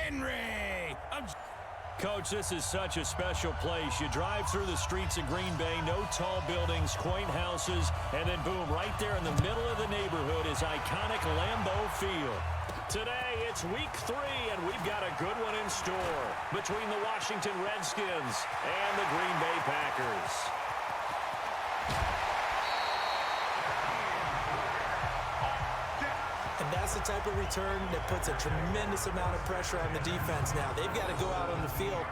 Henry. Coach, this is such a special place. You drive through the streets of Green Bay, no tall buildings, quaint houses, and then boom, right there in the middle of the neighborhood is iconic Lambeau Field. Today, it's week 3, and we've got a good one in store between the Washington Redskins and the Green Bay Packers. And that's the type of return that puts a tremendous amount of pressure on the defense now. They've got to go out on the field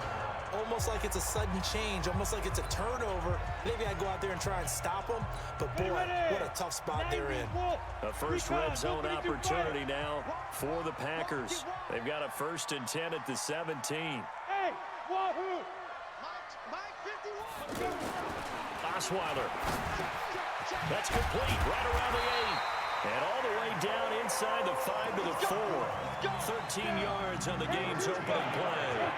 almost like it's a sudden change, almost like it's a turnover. Maybe I go out there and try and stop them, but boy, what a tough spot they're in. A first red zone opportunity now for the Packers. They've got a 1st and 10 at the 17. Hey, wahoo! Mike 51. Osweiler. That's complete right around the 8. And all the way down inside the 5 to the 4. 13 yards on the game's opening play.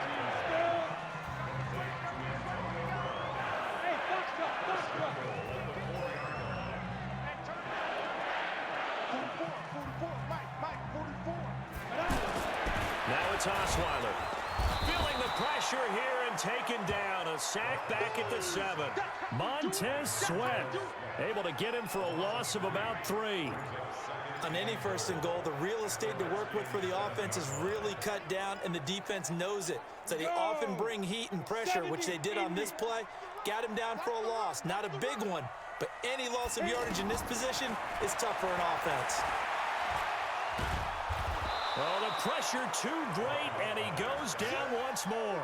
Now it's Osweiler. Feeling the pressure here and taken down. A sack back at the 7. Montez Sweat able to get him for a loss of about 3. On any 1st and goal, the real estate to work with for the offense is really cut down, and the defense knows it. So they often bring heat and pressure, which they did on this play. Got him down for a loss. Not a big one, but any loss of yardage in this position is tough for an offense. Oh, the pressure too great, and he goes down once more.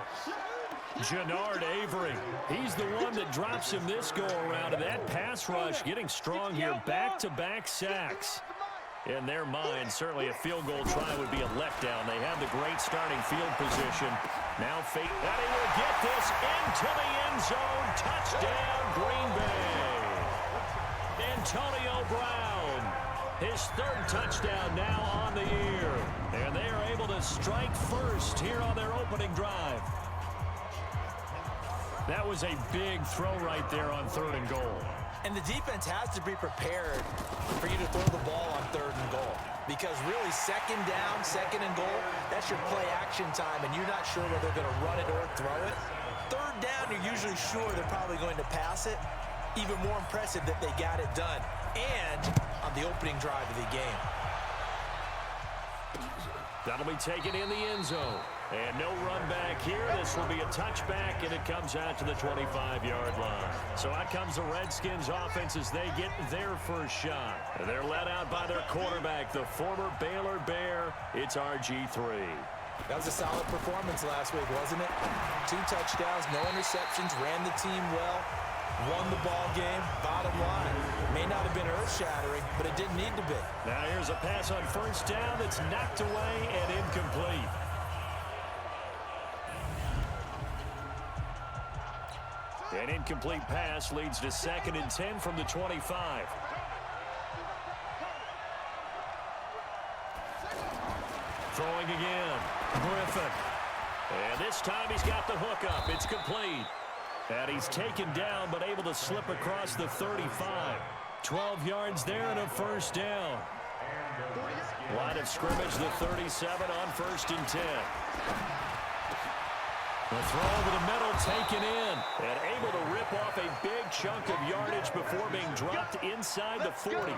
Jannard Avery, he's the one that drops him this go-around, and that pass rush getting strong here. Back-to-back sacks. In their mind, certainly a field goal try would be a letdown. They have the great starting field position. Now fate, and he will get this into the end zone. Touchdown, Green Bay. Antonio Brown, his 3rd touchdown now on the year. And they are able to strike first here on their opening drive. That was a big throw right there on 3rd and goal. And the defense has to be prepared for you to throw the ball on 3rd and goal. Because really, 2nd down, 2nd and goal, that's your play action time, and you're not sure whether they're going to run it or throw it. 3rd down, you're usually sure they're probably going to pass it. Even more impressive that they got it done. And on the opening drive of the game. That'll be taken in the end zone. And no run back here. This will be a touchback, and it comes out to the 25-yard line. So out comes the Redskins offense as they get their first shot. They're led out by their quarterback, the former Baylor Bear. It's RG3. That was a solid performance last week, wasn't it? 2 touchdowns, no interceptions, ran the team well, won the ball game. Bottom line, may not have been earth-shattering, but it didn't need to be. Now here's a pass on 1st down that's knocked away and incomplete. An incomplete pass leads to 2nd and 10 from the 25. Throwing again. Griffin. And this time he's got the hook up. It's complete. And he's taken down but able to slip across the 35. 12 yards there and a 1st down. Line of scrimmage, the 37 on 1st and 10. The throw over the middle taken in and able to rip off a big chunk of yardage before being dropped inside the 40.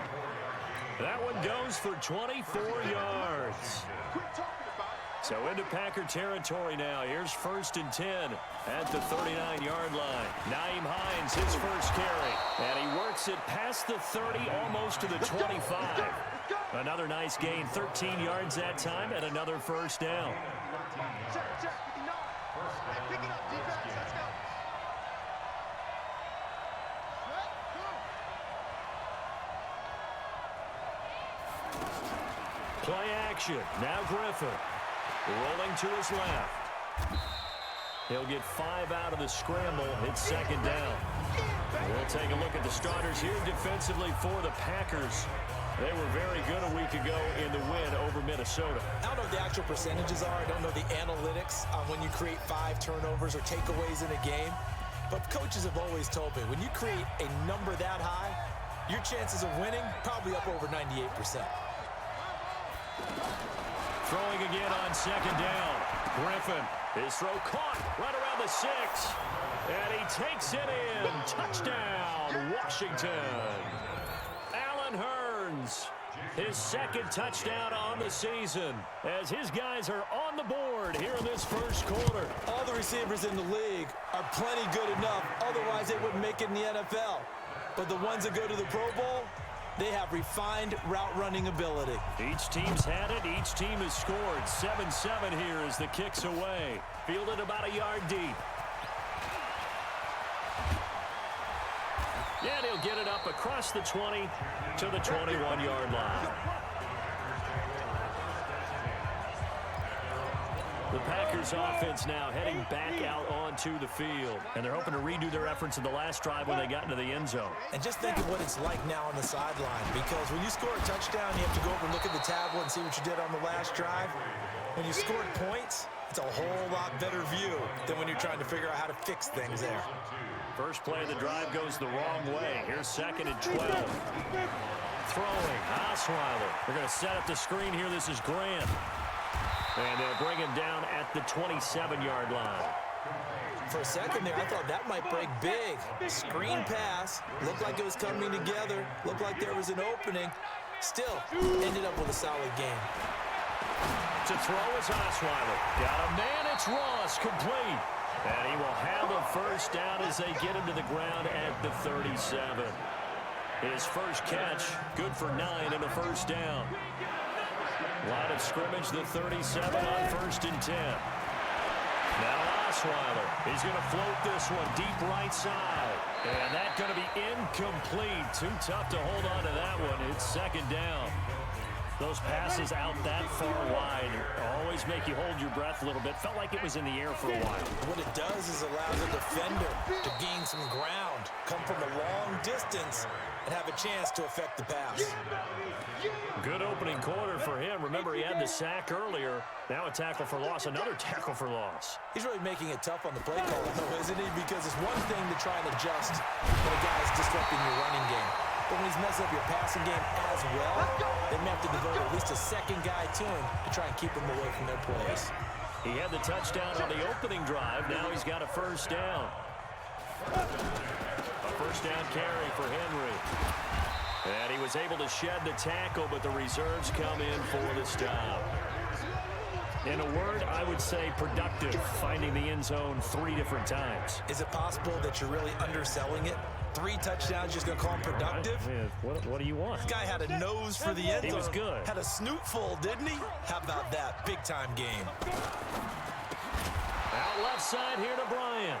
That one goes for 24 yards. So into Packer territory now. Here's 1st and 10 at the 39-yard line. Nyheim Hines, his first carry. And he works it past the 30, almost to the 25. Another nice gain, 13 yards that time, and another 1st down. Play action. Now Griffin. Rolling to his left. He'll get 5 out of the scramble. It's 2nd down. We'll take a look at the starters here defensively for the Packers. They were very good a week ago in the win over Minnesota. I don't know what the actual percentages are. I don't know the analytics on when you create 5 turnovers or takeaways in a game. But coaches have always told me, when you create a number that high, your chances of winning probably up over 98%. throwing again on second down. Griffin, his throw caught right around the 6. And he takes it in. Touchdown, Washington. Allen Hurns, his second touchdown on the season, as his guys are on the board here in this first quarter. All the receivers in the league are plenty good enough. Otherwise, they wouldn't make it in the NFL. But the ones that go to the Pro Bowl, they have refined route running ability. Each team's had it. Each team has scored. 7-7 here as the kick's away. Fielded about a yard deep. And he'll get it up across the 20 to the 21-yard line. The Packers offense now heading back out onto the field. And they're hoping to redo their efforts in the last drive when they got into the end zone. And just think of what it's like now on the sideline, because when you score a touchdown, you have to go over and look at the tablet and see what you did on the last drive. When you scored points, it's a whole lot better view than when you're trying to figure out how to fix things there. First play of the drive goes the wrong way. Here's 2nd and 12. Throwing, Osweiler. They're going to set up the screen here. This is Grant. And they'll bring him down at the 27-yard line. For a second there, I thought that might break big. Screen pass. Looked like it was coming together. Looked like there was an opening. Still, ended up with a solid game. To throw is Osweiler. Got a man. It's Ross. Complete. And he will have a first down as they get him to the ground at the 37. His first catch, good for 9 and a first down. Line of scrimmage, the 37 on 1st and 10. Now Osweiler. He's going to float this one deep right side. And that's going to be incomplete. Too tough to hold on to that one. It's 2nd down. Those passes out that far wide always make you hold your breath a little bit. Felt like it was in the air for a while. What it does is allows a defender to gain some ground, come from a long distance, and have a chance to affect the pass. Good opening quarter for him. Remember, he had the sack earlier. Now a tackle for loss, another tackle for loss. He's really making it tough on the play caller, though, isn't he? Because it's one thing to try and adjust when a guy's disrupting your running game. But when he's messing up your passing game as well, they may have to devote at least a second guy to him to try and keep him away from their plays. He had the touchdown on the opening drive. Now he's got a first down. A first down carry for Henry. And he was able to shed the tackle, but the reserves come in for the stop. In a word, I would say productive, finding the end zone 3 different times. Is it possible that you're really underselling it? 3 touchdowns, just going to call him productive? What do you want? This guy had a nose for the end zone. He was good. Had a snootful, didn't he? How about that? Big-time game. Out left side here to Bryant.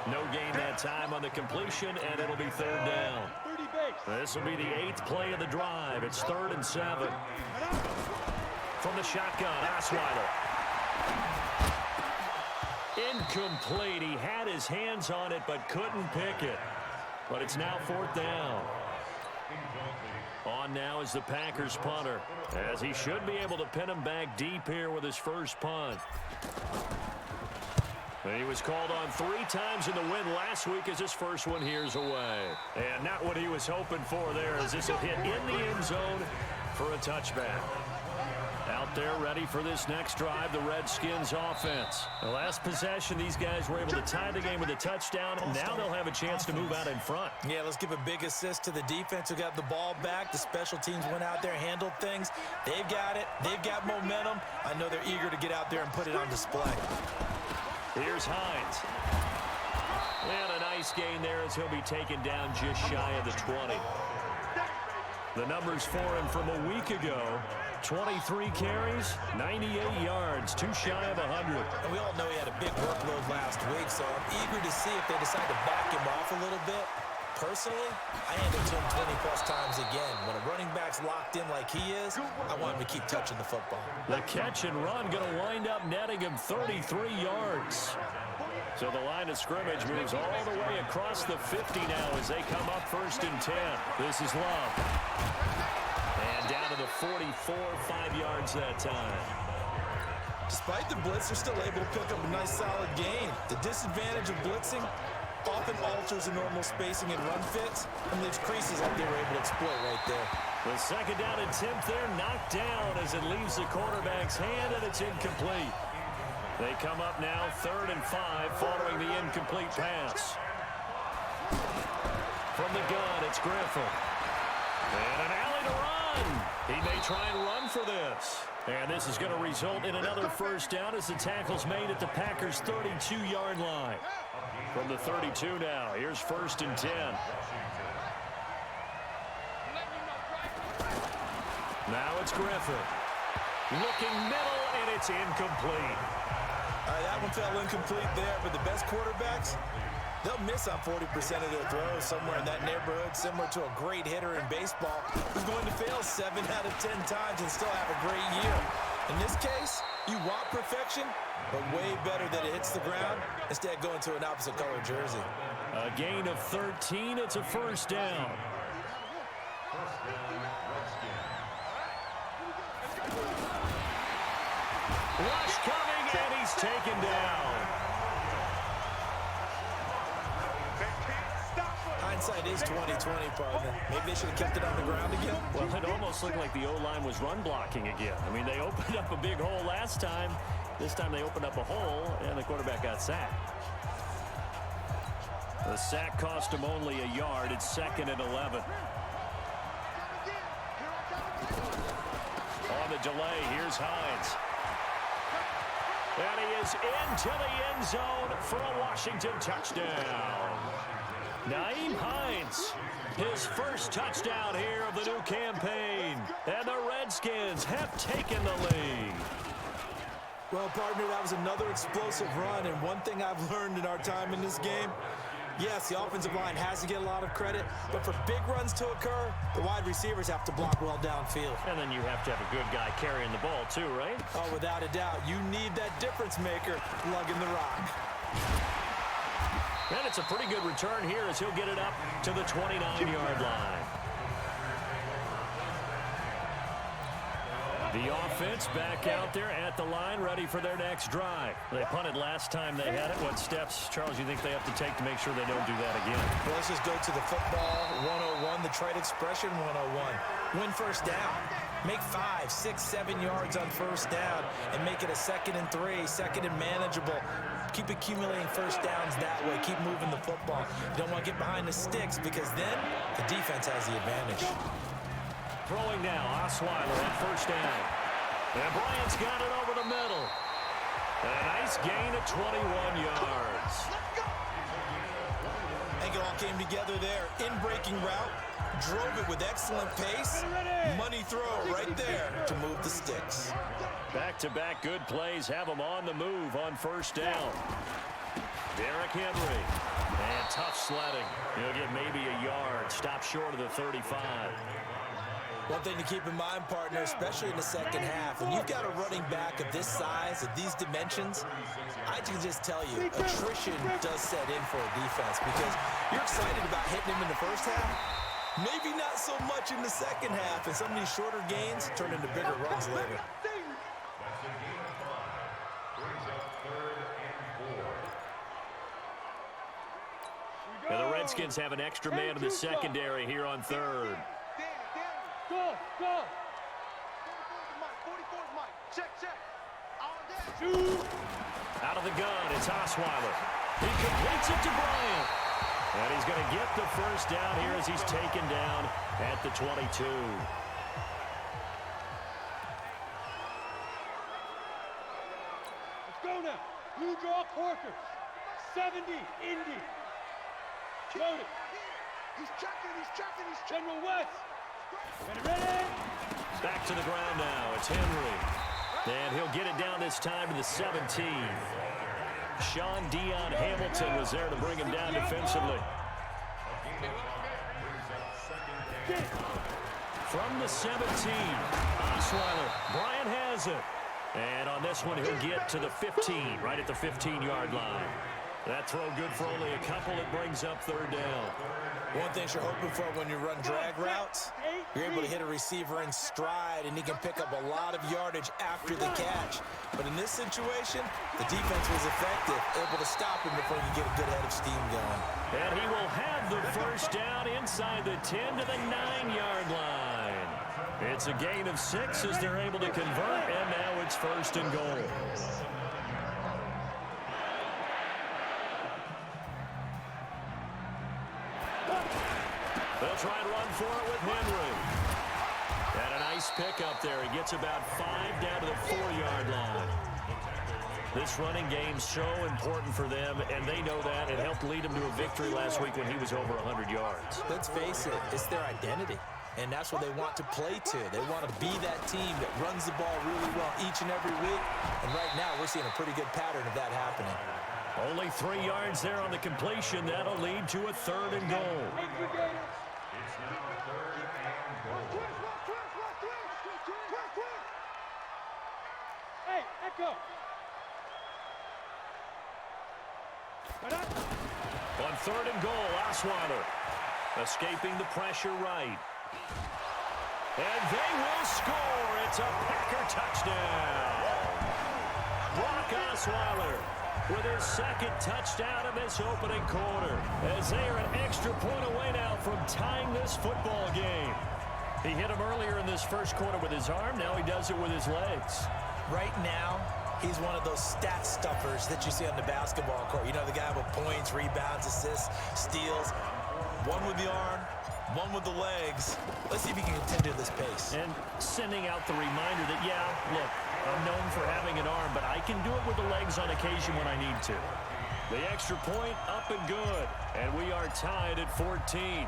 No gain that time on the completion, and it'll be 3rd down. This will be the 8th play of the drive. It's 3rd and 7. From the shotgun, Osweiler. Incomplete. He had his hands on it, but couldn't pick it. But it's now 4th down. On now is the Packers punter, as he should be able to pin him back deep here with his first punt. He was called on 3 times in the win last week as his first one here's away. And not what he was hoping for there, as this will hit in the end zone for a touchback. Out there ready for this next drive, the Redskins offense. The last possession, these guys were able to tie the game with a touchdown, and now they'll have a chance to move out in front. Yeah, let's give a big assist to the defense who got the ball back. The special teams went out there, handled things. They've got it. They've got momentum. I know they're eager to get out there and put it on display. Here's Hines. And a nice gain there as he'll be taken down just shy of the 20. The numbers for him from a week ago: 23 carries, 98 yards, too shy of 100. And we all know he had a big workload last week, so I'm eager to see if they decide to back him off a little bit. Personally, I hand it to him 20-plus times again. When a running back's locked in like he is, I want him to keep touching the football. The catch and run going to wind up netting him 33 yards. So the line of scrimmage moves all the way across the 50 now as they come up 1st and 10. This is Love. And down to the 44, 5 yards that time. Despite the blitz, they're still able to pick up a nice, solid gain. The disadvantage of blitzing often alters the normal spacing and run fits and leaves creases like they were able to exploit right there. The second down attempt there knocked down as it leaves the quarterback's hand, and it's incomplete. They come up now 3rd and 5 following the incomplete pass. From the gun, it's Griffin. And an alley to run. He may try and run for this. And this is going to result in another first down as the tackle's made at the Packers' 32-yard line. From the 32 now, here's 1st and 10. Now it's Griffin. Looking middle, and it's incomplete. That one fell incomplete there, but the best quarterbacks, they'll miss on 40% of their throws somewhere in that neighborhood, similar to a great hitter in baseball who's going to fail 7 out of 10 times and still have a great year. In this case, you want perfection, but way better that it hits the ground instead of going to an opposite color jersey. A gain of 13. It's a first down. Rush coming, and he's taken down. Hindsight is 20/20, partner. Maybe they should have kept it on the ground again. Well, it almost looked like the O-line was run blocking again. I mean, they opened up a big hole last time. This time they opened up a hole, and the quarterback got sacked. The sack cost him only a yard. It's 2nd and 11. On the delay, here's Hines. And he is into the end zone for a Washington touchdown. Nyheim Hines, his first touchdown here of the new campaign. And the Redskins have taken the lead. Well, partner, that was another explosive run, and one thing I've learned in our time in this game, yes, the offensive line has to get a lot of credit, but for big runs to occur, the wide receivers have to block well downfield. And then you have to have a good guy carrying the ball too, right? Oh, without a doubt. You need that difference maker lugging the rock. And it's a pretty good return here as he'll get it up to the 29-yard line. The offense back out there at the line, ready for their next drive. They punted last time they had it. What steps, Charles, you think they have to take to make sure they don't do that again? Well, let's just go to the football 101, the trade expression 101. Win first down. Make 5, 6, 7 yards on first down and make it a 2nd and 3, 2nd and manageable. Keep accumulating first downs that way. Keep moving the football. You don't want to get behind the sticks because then the defense has the advantage. Throwing now, Osweiler at first down. And Bryant's got it over the middle. A nice gain of 21 yards. I think it all came together there. In-breaking route, drove it with excellent pace. Money throw right there to move the sticks. Back-to-back good plays have them on the move on first down. Derrick Henry. And tough sledding. He'll get maybe a yard. Stop short of the 35. One thing to keep in mind, partner, especially in the second half, when you've got a running back of this size, of these dimensions, I can just tell you, attrition does set in for a defense because you're excited about hitting him in the first half, maybe not so much in the second half, and some of these shorter gains turn into bigger runs later. Now the Redskins have an extra man in the secondary here on 3rd. Go, go. Out of the gun, it's Osweiler. He completes it to Bryant. And he's going to get the first down here as he's taken down at the 22. Let's go now. Blue draw quarters. 70, Indy. Load it. He's checking. General West. Ready. Back to the ground now. It's Henry. And he'll get it down this time to the 17. Sean Dion Hamilton was there to bring him down defensively. From the 17, Osweiler. Bryant has it. And on this one, he'll get to the 15, right at the 15-yard line. That throw good for only a couple. It brings up 3rd down. One thing you're hoping for when you run drag routes, you're able to hit a receiver in stride, and he can pick up a lot of yardage after the catch. But in this situation, the defense was effective, able to stop him before he could get a good head of steam going. And he will have the first down inside the 10 to the 9-yard line. It's a gain of 6 as they're able to convert, and now it's 1st and goal. They'll try and run for it with Henry. And a nice pickup there. He gets about 5 down to the 4-yard line. This running game's so important for them, and they know that. It helped lead them to a victory last week when he was over 100 yards. Let's face it, it's their identity, and that's what they want to play to. They want to be that team that runs the ball really well each and every week, and right now we're seeing a pretty good pattern of that happening. Only 3 yards there on the completion. That'll lead to a 3rd and goal. Hey, Echo. On 3rd and goal, Osweiler escaping the pressure right. And they will score. It's a Packer touchdown. Brock Osweiler with his 2nd touchdown in this opening quarter, as they are an extra point away now from tying this football game. He hit him earlier in this first quarter with his arm. Now he does it with his legs. Right now, he's one of those stat stuffers that you see on the basketball court. You know, the guy with points, rebounds, assists, steals. One with the arm, one with the legs. Let's see if he can continue this pace. And sending out the reminder that, yeah, look, I'm known for having an arm, but I can do it with the legs on occasion when I need to. The extra point up and good. And we are tied at 14.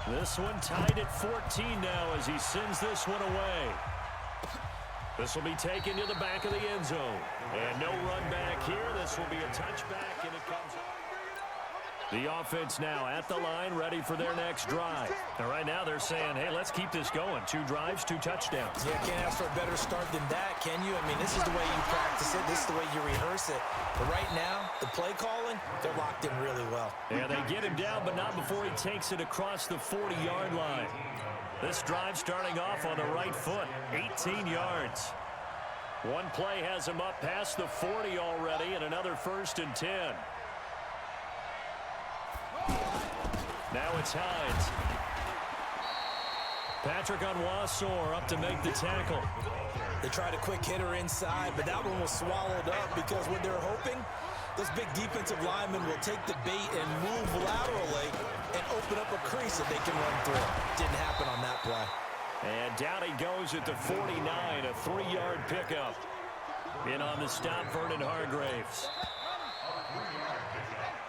This one tied at 14 now as he sends this one away. This will be taken to the back of the end zone. And no run back here. This will be a touchback, and it comes. The offense now at the line, ready for their next drive. And right now they're saying, hey, let's keep this going. 2 drives, 2 touchdowns. Yeah, can't ask for a better start than that, can you? I mean, this is the way you practice it. This is the way you rehearse it. But right now, the play calling, they're locked in really well. And they get him down, but not before he takes it across the 40-yard line. This drive starting off on the right foot, 18 yards. One play has him up past the 40 already, and another 1st and 10. Now it's Hines. Patrick Onwuasor up to make the tackle. They tried a quick hitter inside, but that one was swallowed up because what they're hoping, those big defensive linemen will take the bait and move laterally and open up a crease that they can run through. Didn't happen on that play. And down he goes at the 49, a 3-yard pickup. In on the stop, Vernon Hargraves.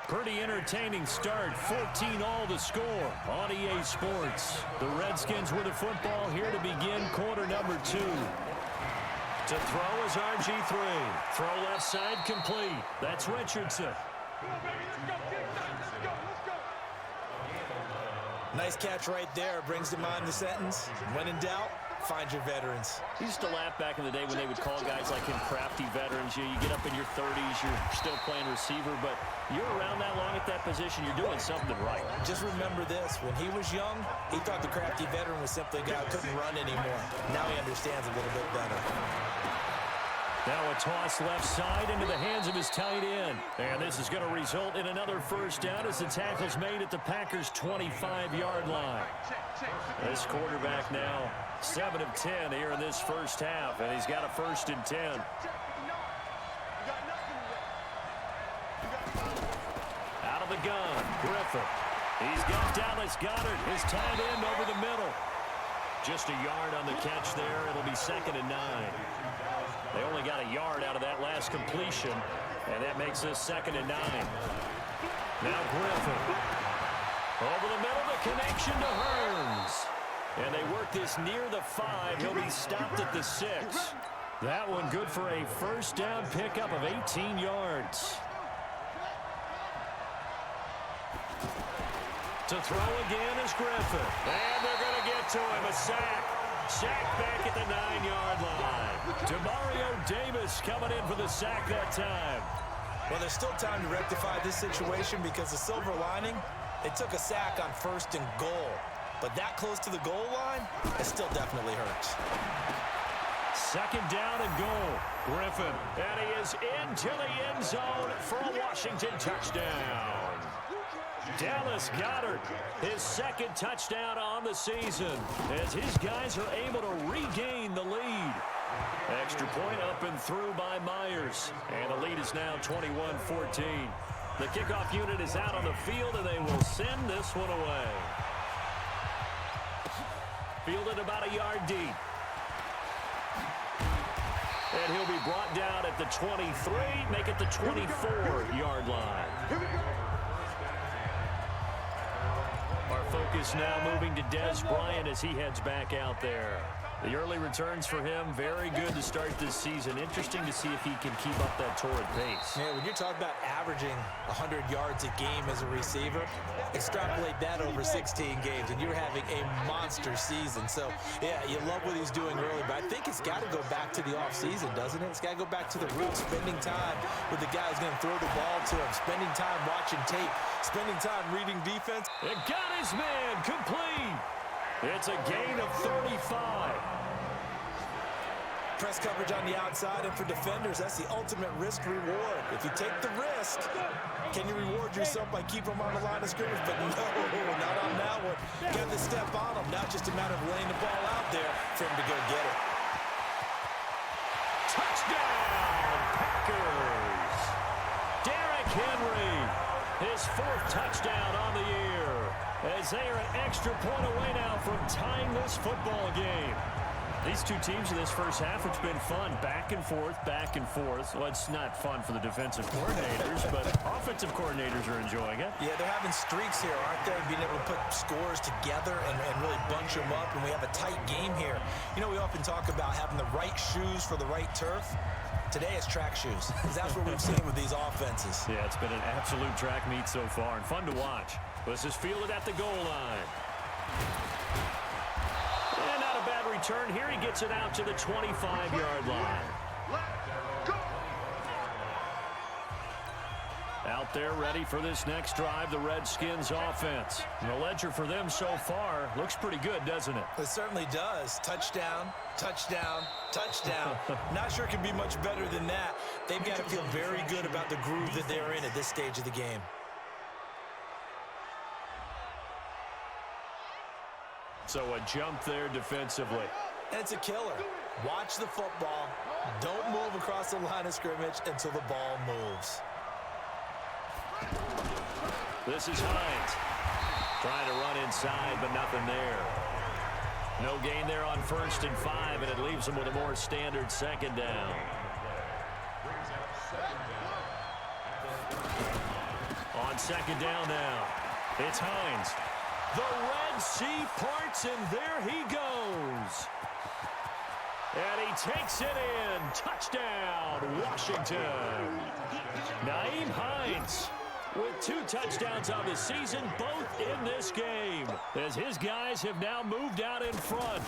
Pretty entertaining start. 14 all to score on EA Sports. The Redskins with the football here to begin quarter number 2. To throw is RG3. Throw left side complete. That's Richardson. Nice catch right there. Brings to mind the sentence. When in doubt, find your veterans. He used to laugh back in the day when they would call guys like him crafty veterans. You get up in your 30s, you're still playing receiver, but you're around that long at that position, you're doing something right. Just remember this. When he was young, he thought the crafty veteran was simply a guy who couldn't run anymore. Now he understands a little bit better. Now a toss left side into the hands of his tight end. And this is going to result in another 1st down as the tackle's made at the Packers' 25-yard line. This quarterback now 7 of 10 here in this first half, and he's got a 1st and 10. Out of the gun, Griffin. He's got Dallas Goedert, his tight end, over the middle. Just a yard on the catch there. It'll be 2nd and 9. They only got a yard out of that last completion, and that makes this 2nd and 9. Now Griffin. Over the middle, the connection to Hearns. And they work this near the 5. He'll be stopped at the 6. That one good for a 1st down pickup of 18 yards. To throw again is Griffin. And they're going to get to him. A sack. Sack back at the 9-yard line. Demario Davis coming in for the sack that time. Well, there's still time to rectify this situation because the silver lining, it took a sack on 1st and goal. But that close to the goal line, it still definitely hurts. 2nd down and goal. Griffin. And he is into the end zone for a Washington touchdown. Dallas Goedert, his second touchdown on the season, as his guys are able to regain the lead. Extra point up and through by Myers, and the lead is now 21-14. The kickoff unit is out on the field, and they will send this one away. Fielded about a yard deep. And he'll be brought down at the 23, make it the 24-yard line. Our focus now moving to Dez Bryant as he heads back out there. The early returns for him, very good to start this season. Interesting to see if he can keep up that torrid pace. Yeah, when you're talking about averaging 100 yards a game as a receiver, extrapolate that over 16 games, and you're having a monster season. So, yeah, you love what he's doing early, but I think it's got to go back to the offseason, doesn't it? It's got to go back to the roots, spending time with the guy who's going to throw the ball to him, spending time watching tape, spending time reading defense. It got his man complete. It's a gain of 35. Press coverage on the outside, and for defenders, that's the ultimate risk-reward. If you take the risk, can you reward yourself by keeping them on the line of scrimmage? But no, not on that one. Got the step on them. Now just a matter of laying the ball out there for him to go get it. Touchdown, Packers! Derrick Henry, his fourth touchdown on the year, as they are an extra point away now from tying this football game. These two teams in this first half, it's been fun. Back and forth, back and forth. Well, it's not fun for the defensive coordinators, but offensive coordinators are enjoying it. Yeah, they're having streaks here, aren't they? Being able to put scores together and really bunch them up, and we have a tight game here. You know, we often talk about having the right shoes for the right turf. Today it's track shoes. That's what we've seen with these offenses. Yeah, it's been an absolute track meet so far, and fun to watch. This is fielded at the goal line. And not a bad return here. He gets it out to the 25-yard line. Out there ready for this next drive, the Redskins offense. And the ledger for them so far looks pretty good, doesn't it? It certainly does. Touchdown, touchdown, touchdown. Not sure it can be much better than that. They've got to feel very good about the groove that they're in at this stage of the game. So a jump there defensively. And it's a killer. Watch the football. Don't move across the line of scrimmage until the ball moves. This is Hines. Trying to run inside, but nothing there. No gain there on 1st and 5, and it leaves him with a more standard second down. On second down now, it's Hines. The Red Sea parts, and there he goes. And he takes it in. Touchdown, Washington. Nyheim Hines with 2 touchdowns on the season, both in this game, as his guys have now moved out in front.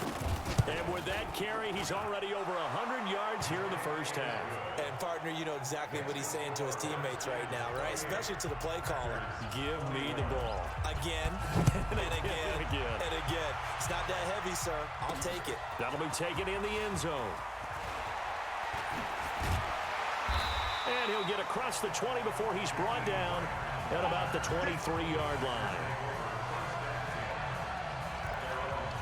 And with that carry, he's already over 100 yards here in the first half. And, partner, you know exactly what he's saying to his teammates right now, right? Especially to the play caller. Give me the ball. Again, and again, and again. It's not that heavy, sir. I'll take it. That'll be taken in the end zone. And he'll get across the 20 before he's brought down at about the 23-yard line.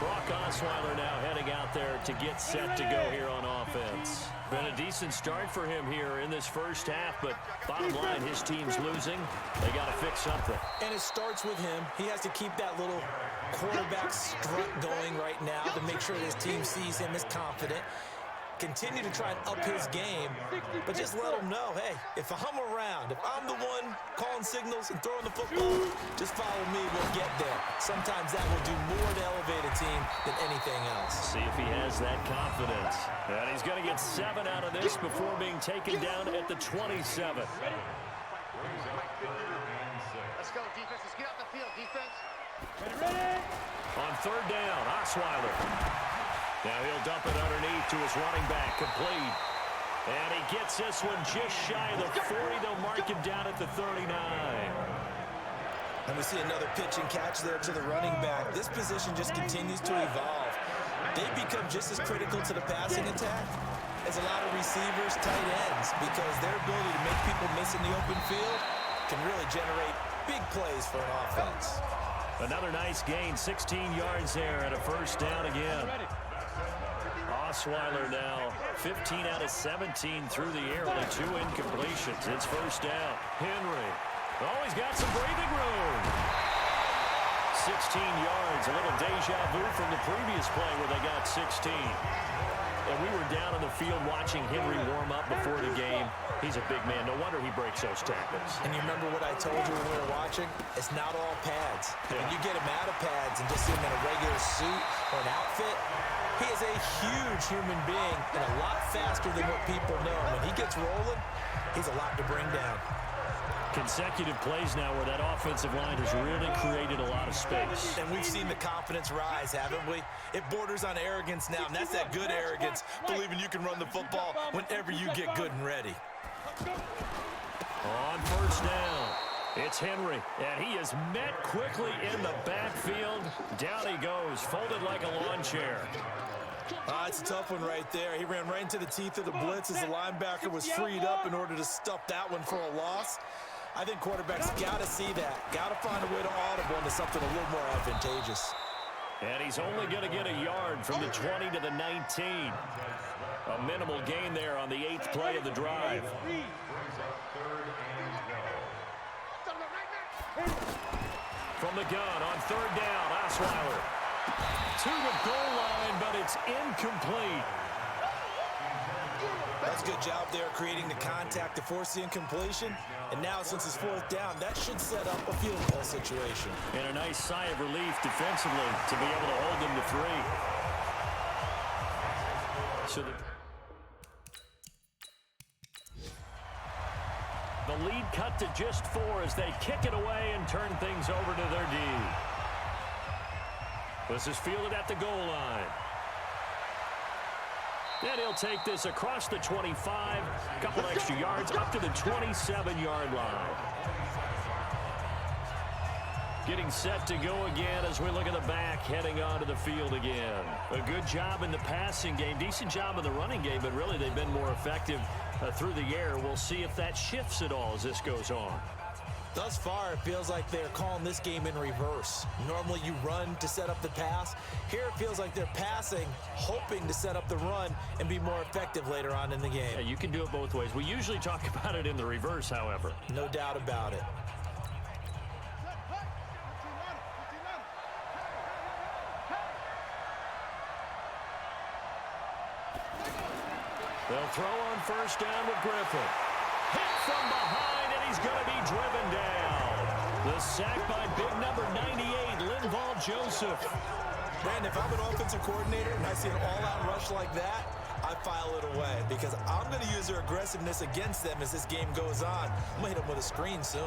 Brock Osweiler now heading out there to get set to go here on offense. Been a decent start for him here in this first half, but bottom line, his team's losing. They got to fix something. And it starts with him. He has to keep that little quarterback strut going right now to make sure his team sees him as confident. Continue to try and up his game, but just let him know, hey, if I'm around, if I'm the one calling signals and throwing the football, just follow me, we'll get there. Sometimes that will do more to elevate a team than anything else. See if he has that confidence. And he's going to get 7 out of this before being taken down at the 27. Let's go, defense. Let's get out the field, defense. Ready? On 3rd down, Osweiler. Now he'll dump it underneath to his running back, complete. And he gets this one just shy of the 40. They'll mark him down at the 39. And we see another pitch and catch there to the running back. This position just continues to evolve. They become just as critical to the passing attack as a lot of receivers, tight ends, because their ability to make people miss in the open field can really generate big plays for an offense. Another nice gain, 16 yards there and a first down again. Osweiler now 15 out of 17 through the air, only 2 incompletions. It's first down. Henry. Oh, he's got some breathing room. 16 yards, a little deja vu from the previous play where they got 16. And we were down on the field watching Henry warm up before the game. He's a big man. No wonder he breaks those tackles. And you remember what I told you when we were watching? It's not all pads. Yeah. When you get him out of pads and just see him in a regular suit or an outfit, he is a huge human being and a lot faster than what people know. When he gets rolling, he's a lot to bring down. Consecutive plays now where that offensive line has really created a lot of space. And we've seen the confidence rise, haven't we? It borders on arrogance now, and that's that good arrogance, believing you can run the football whenever you get good and ready. On first down, it's Henry, and he is met quickly in the backfield. Down he goes, folded like a lawn chair. It's a tough one right there. He ran right into the teeth of the blitz as the linebacker was freed up in order to stuff that one for a loss. I think quarterbacks got to see that. Got to find a way to audible into something a little more advantageous. And he's only going to get a yard from the 20 to the 19. A minimal gain there on the 8th play of the drive. From the gun on third down, Osweiler. To the goal line, but it's incomplete. That's a good job there creating the contact to force the incompletion. And now, since it's fourth down, that should set up a field goal situation. And a nice sigh of relief defensively to be able to hold them to 3. So the lead cut to just 4 as they kick it away and turn things over to their D. This is fielded at the goal line. And he'll take this across the 25, a couple extra yards up to the 27-yard line. Getting set to go again as we look at the back, heading onto the field again. A good job in the passing game, decent job in the running game, but really they've been more effective through the air. We'll see if that shifts at all as this goes on. Thus far, it feels like they're calling this game in reverse. Normally you run to set up the pass. Here it feels like they're passing, hoping to set up the run and be more effective later on in the game. Yeah, you can do it both ways. We usually talk about it in the reverse, however. No doubt about it. They'll throw on first down with Griffin. Hit from behind, and he's going to be driven down. The sack by big number 98, Linval Joseph. Brandon, if I'm an offensive coordinator and I see an all-out rush like that, I file it away because I'm going to use their aggressiveness against them as this game goes on. I'm going to hit them with a screen soon.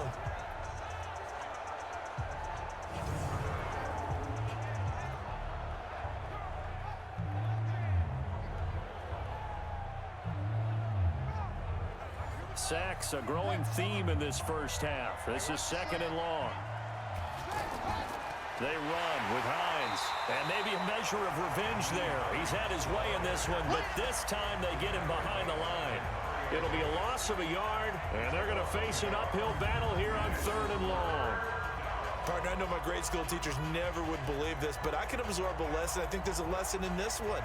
Sacks, a growing theme in this first half. This is second and long. They run with Hines, and maybe a measure of revenge there. He's had his way in this one, but this time they get him behind the line. It'll be a loss of a yard, and they're going to face an uphill battle here on third and long. Partner, I know my grade school teachers never would believe this, but I can absorb a lesson. I think there's a lesson in this one.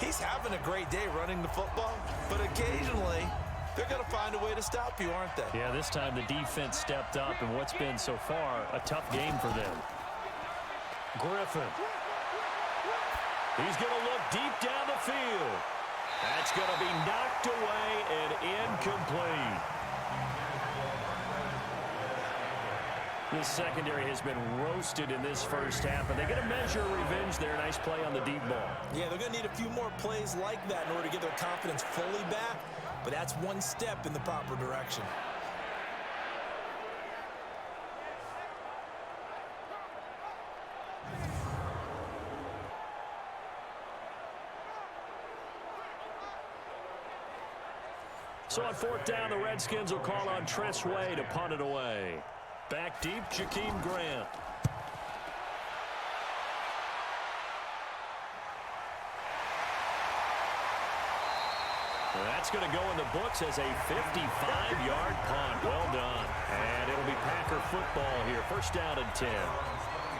He's having a great day running the football, but occasionally they're going to find a way to stop you, aren't they? Yeah, this time the defense stepped up, and what's been so far a tough game for them. Griffin. He's going to look deep down the field. That's going to be knocked away and incomplete. This secondary has been roasted in this first half, and they get a measure of revenge there. Nice play on the deep ball. Yeah, they're going to need a few more plays like that in order to get their confidence fully back, but that's one step in the proper direction. So on fourth down, the Redskins will call on Tress Way to punt it away. Back deep, Jakeem Grant. That's going to go in the books as a 55-yard punt. Well done. And it'll be Packer football here. First down and 10.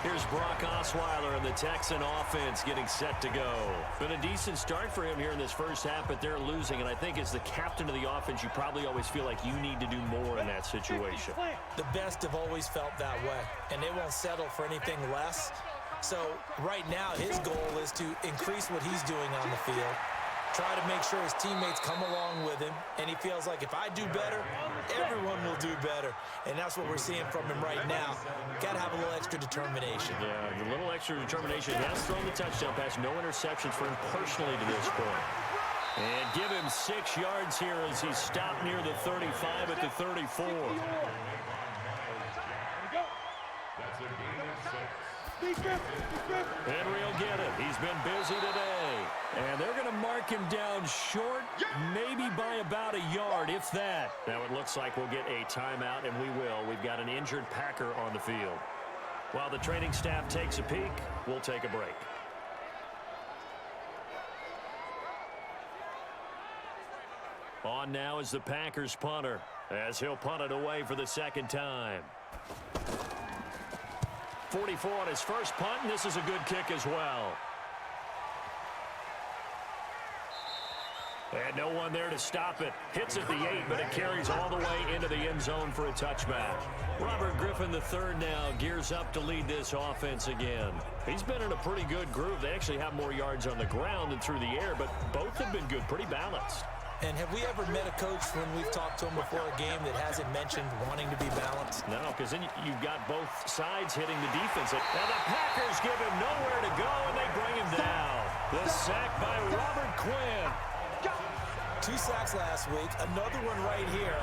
Here's Brock Osweiler and the Texan offense getting set to go. Been a decent start for him here in this first half, but they're losing. And I think as the captain of the offense, you probably always feel like you need to do more in that situation. The best have always felt that way, and they won't settle for anything less. So right now, his goal is to increase what he's doing on the field, try to make sure his teammates come along with him, and he feels like if I do better, everyone will do better. And that's what we're seeing from him right now. Got to have a little extra determination. Yeah, a little extra determination. He has thrown the touchdown pass. No interceptions for him personally to this point. And give him 6 yards here as he's stopped near the 35 at the 34. Henry will get it. He's been busy today. And they're going to mark him down short, maybe by about a yard, if that. Now it looks like we'll get a timeout, and we will. We've got an injured Packer on the field. While the training staff takes a peek, we'll take a break. On now is the Packers punter, as he'll punt it away for the second time. 44 on his first punt, and this is a good kick as well. And no one there to stop it. Hits at the 8, but it carries all the way into the end zone for a touchback. Robert Griffin III now gears up to lead this offense again. He's been in a pretty good groove. They actually have more yards on the ground than through the air, but both have been good, pretty balanced. And have we ever met a coach when we've talked to him before a game that hasn't mentioned wanting to be balanced? No, because then you've got both sides hitting the defense. Now the Packers give him nowhere to go, and they bring him down. The sack by Robert Quinn. 2 sacks last week, another one right here.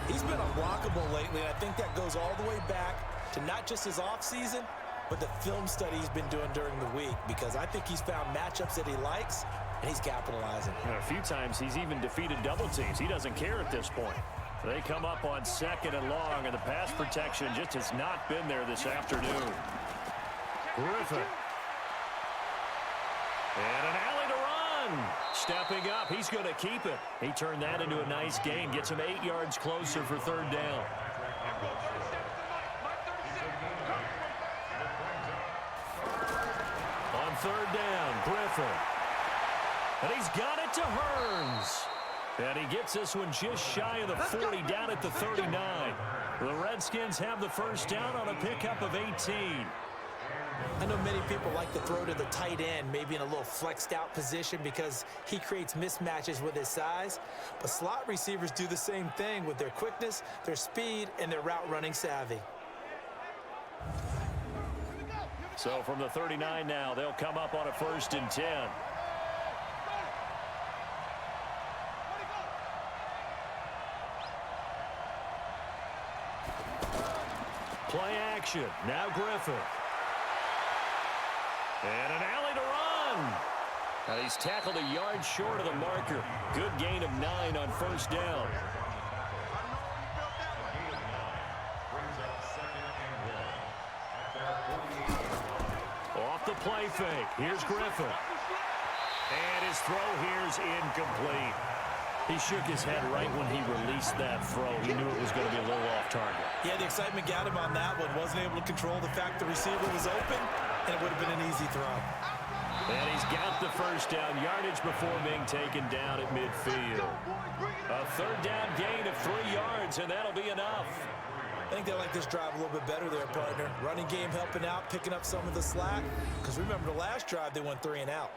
He's been unblockable lately, and I think that goes all the way back to not just his offseason, but the film study he's been doing during the week, because I think he's found matchups that he likes, and he's capitalizing. A few times he's even defeated double teams. He doesn't care at this point. They come up on 2nd and long, and the pass protection just has not been there this afternoon. Griffin. And an alley to run. Stepping up, he's going to keep it. He turned that into a nice gain. Gets him 8 yards closer for 3rd down. On 3rd down, Griffin. And he's got it to Hearns. And he gets this one just shy of the 40, down at the 39. The Redskins have the first down on a pickup of 18. I know many people like to throw to the tight end, maybe in a little flexed out position because he creates mismatches with his size. But slot receivers do the same thing with their quickness, their speed, and their route running savvy. So from the 39 now, they'll come up on a 1st and 10. Play action. Now Griffin. And an alley to run. And he's tackled a yard short of the marker. Good gain of 9 on 1st down. Off the play fake. Here's Griffin. And his throw here's incomplete. He shook his head right when he released that throw. He knew it was going to be a little off target. Yeah, the excitement got him on that one. Wasn't able to control the fact the receiver was open, and it would have been an easy throw. And he's got the first down, yardage before being taken down at midfield. A 3rd down gain of 3 yards, and that'll be enough. I think they like this drive a little bit better there, partner. Running game helping out, picking up some of the slack. Because remember the last drive, they went 3 and out.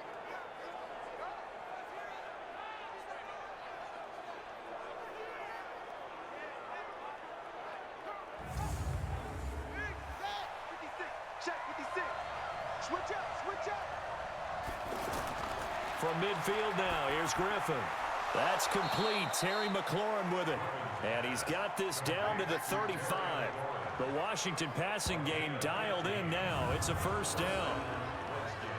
From midfield now, here's Griffin. That's complete. Terry McLaurin with it. And he's got this down to the 35. The Washington passing game dialed in now. It's a 1st down.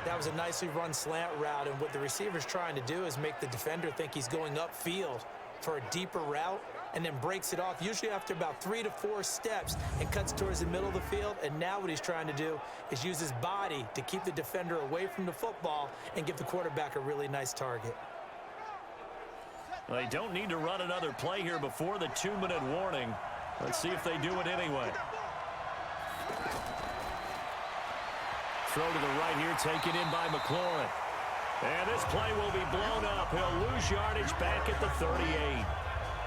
That was a nicely run slant route, and what the receiver's trying to do is make the defender think he's going upfield for a deeper route, and then breaks it off, usually after about 3 to 4 steps, and cuts towards the middle of the field. And now what he's trying to do is use his body to keep the defender away from the football and give the quarterback a really nice target. They don't need to run another play here before the 2-minute warning. Let's see if they do it anyway. Throw to the right here, taken in by McLaurin. And this play will be blown up. He'll lose yardage back at the 38.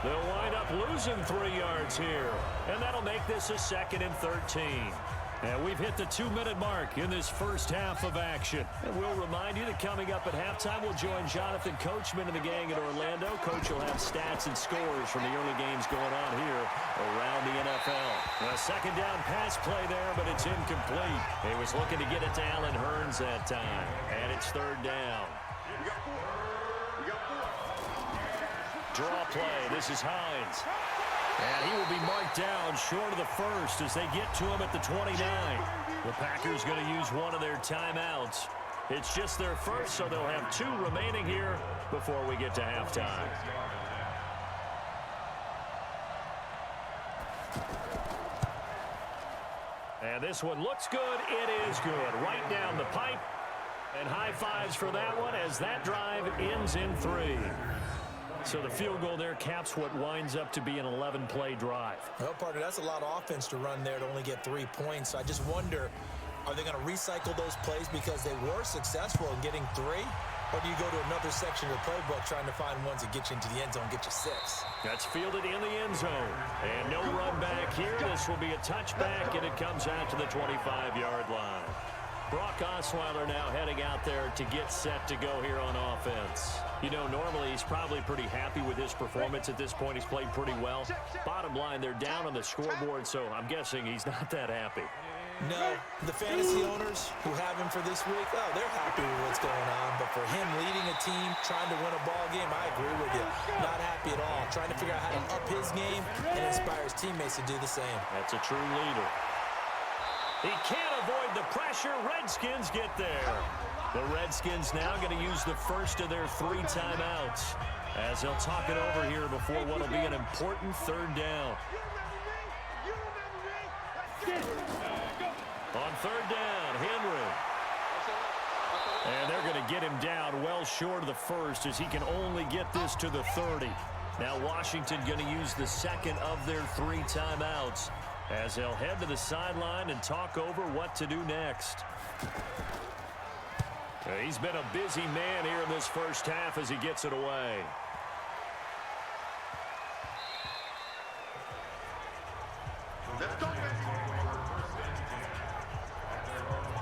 They'll wind up losing 3 yards here. And that'll make this a 2nd and 13. And we've hit the 2-minute mark in this first half of action. And we'll remind you that coming up at halftime, we'll join Jonathan Coachman and the gang in Orlando. Coach will have stats and scores from the early games going on here around the NFL. A 2nd down pass play there, but it's incomplete. He was looking to get it to Allen Hurns that time. And it's 3rd down. Draw play. This is Hines. And he will be marked down short of the first as they get to him at the 29. The Packers going to use one of their timeouts. It's just their first, so they'll have 2 remaining here before we get to halftime. And this one looks good. It is good. Right down the pipe. And high fives for that one as that drive ends in 3. So the field goal there caps what winds up to be an 11-play drive. Well, partner, that's a lot of offense to run there to only get 3 points. So I just wonder, are they going to recycle those plays because they were successful in getting 3? Or do you go to another section of the playbook trying to find ones that get you into the end zone, get you 6? That's fielded in the end zone. And no run back here. This will be a touchback, and it comes out to the 25-yard line. Brock Osweiler now heading out there to get set to go here on offense. You know, normally he's probably pretty happy with his performance at this point. He's played pretty well. Bottom line, they're down on the scoreboard, so I'm guessing he's not that happy. No, the fantasy owners who have him for this week, oh, they're happy with what's going on. But for him leading a team, trying to win a ball game, I agree with you. Not happy at all. Trying to figure out how to up his game and inspire his teammates to do the same. That's a true leader. He can't avoid the pressure. Redskins get there. The Redskins now going to use the first of their 3 timeouts as they'll talk it over here before what will be an important 3rd down. On 3rd down, Henry. And they're going to get him down well short of the first as he can only get this to the 30. Now Washington going to use the 2nd of their 3 timeouts as they'll head to the sideline and talk over what to do next. He's been a busy man here in this first half as he gets it away.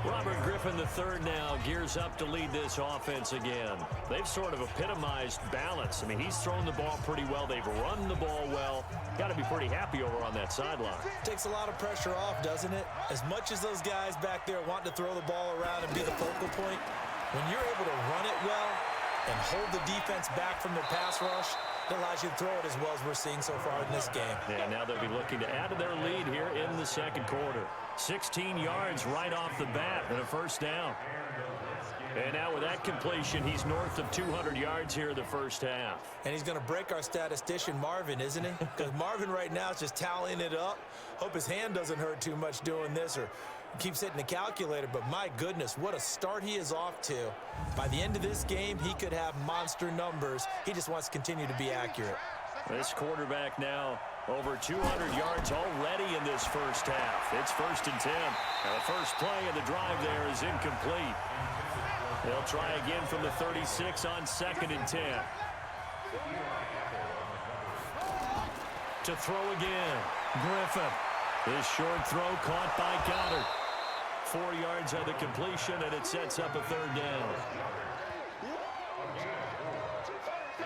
Robert Griffin III now gears up to lead this offense again. They've sort of epitomized balance. I mean, he's thrown the ball pretty well. They've run the ball well. Got to be pretty happy over on that sideline. Takes a lot of pressure off, doesn't it? As much as those guys back there want to throw the ball around and be the focal point, when you're able to run it well and hold the defense back from their pass rush, it allows you to throw it as well as we're seeing so far in this game. Yeah, now they'll be looking to add to their lead here in the 2nd quarter. 16 yards right off the bat and a 1st down. And now with that completion, he's north of 200 yards here in the first half. And he's going to break our statistician, Marvin, isn't he? Because Marvin right now is just tallying it up. Hope his hand doesn't hurt too much doing this or keeps hitting the calculator. But my goodness, what a start he is off to. By the end of this game, he could have monster numbers. He just wants to continue to be accurate. This quarterback now over 200 yards already in this first half. It's 1st and 10. Now the first play of the drive there is incomplete. They'll try again from the 36 on 2nd and 10. To throw again. Griffin. This short throw caught by Goddard. 4 yards on the completion, and it sets up a 3rd down.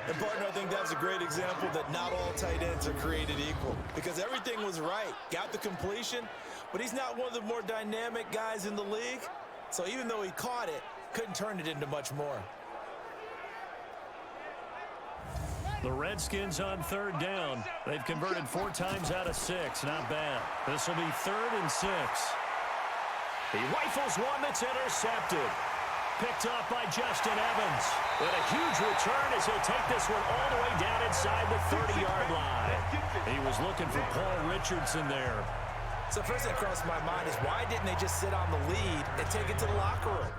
And, partner, I think that's a great example that not all tight ends are created equal because everything was right. Got the completion, but he's not one of the more dynamic guys in the league. So even though he caught it, couldn't turn it into much more. The Redskins on 3rd down. They've converted 4 times out of 6. Not bad. This will be 3rd and 6. He rifles one that's intercepted. Picked off by Justin Evans. And a huge return as he'll take this one all the way down inside the 30-yard line. He was looking for Paul Richardson there. So first thing that crossed my mind is why didn't they just sit on the lead and take it to the locker room?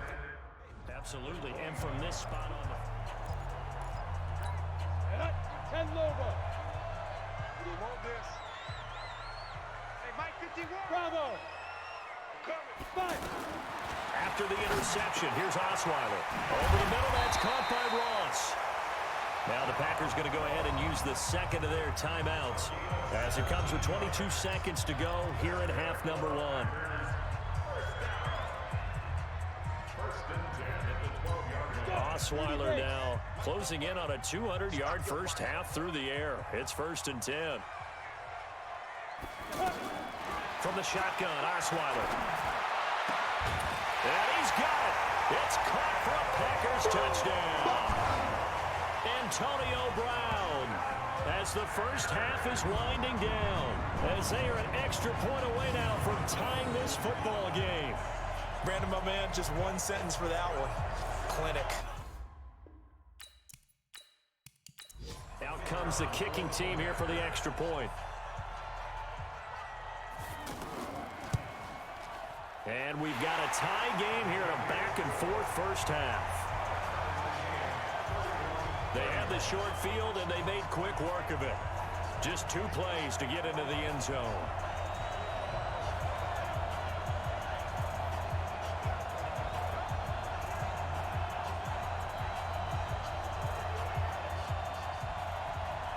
Absolutely. And from this spot on the... Lobo. We want this. Hey, Mike 51. Bravo. Fight. After the interception, here's Osweiler. Over the middle, that's caught by Ross. Now the Packers going to go ahead and use the second of their timeouts as it comes with 22 seconds to go here in half number one. Osweiler now closing in on a 200-yard first half through the air. It's 1st and 10. From the shotgun, Osweiler. And he's got it. It's caught for a Packers touchdown. Antonio Brown, as the first half is winding down, as they are an extra point away now from tying this football game. Brandon, my man, just one sentence for that one. Clinic. Out comes the kicking team here for the extra point. And we've got a tie game here in a back-and-forth first half. They had the short field, and they made quick work of it. Just 2 plays to get into the end zone.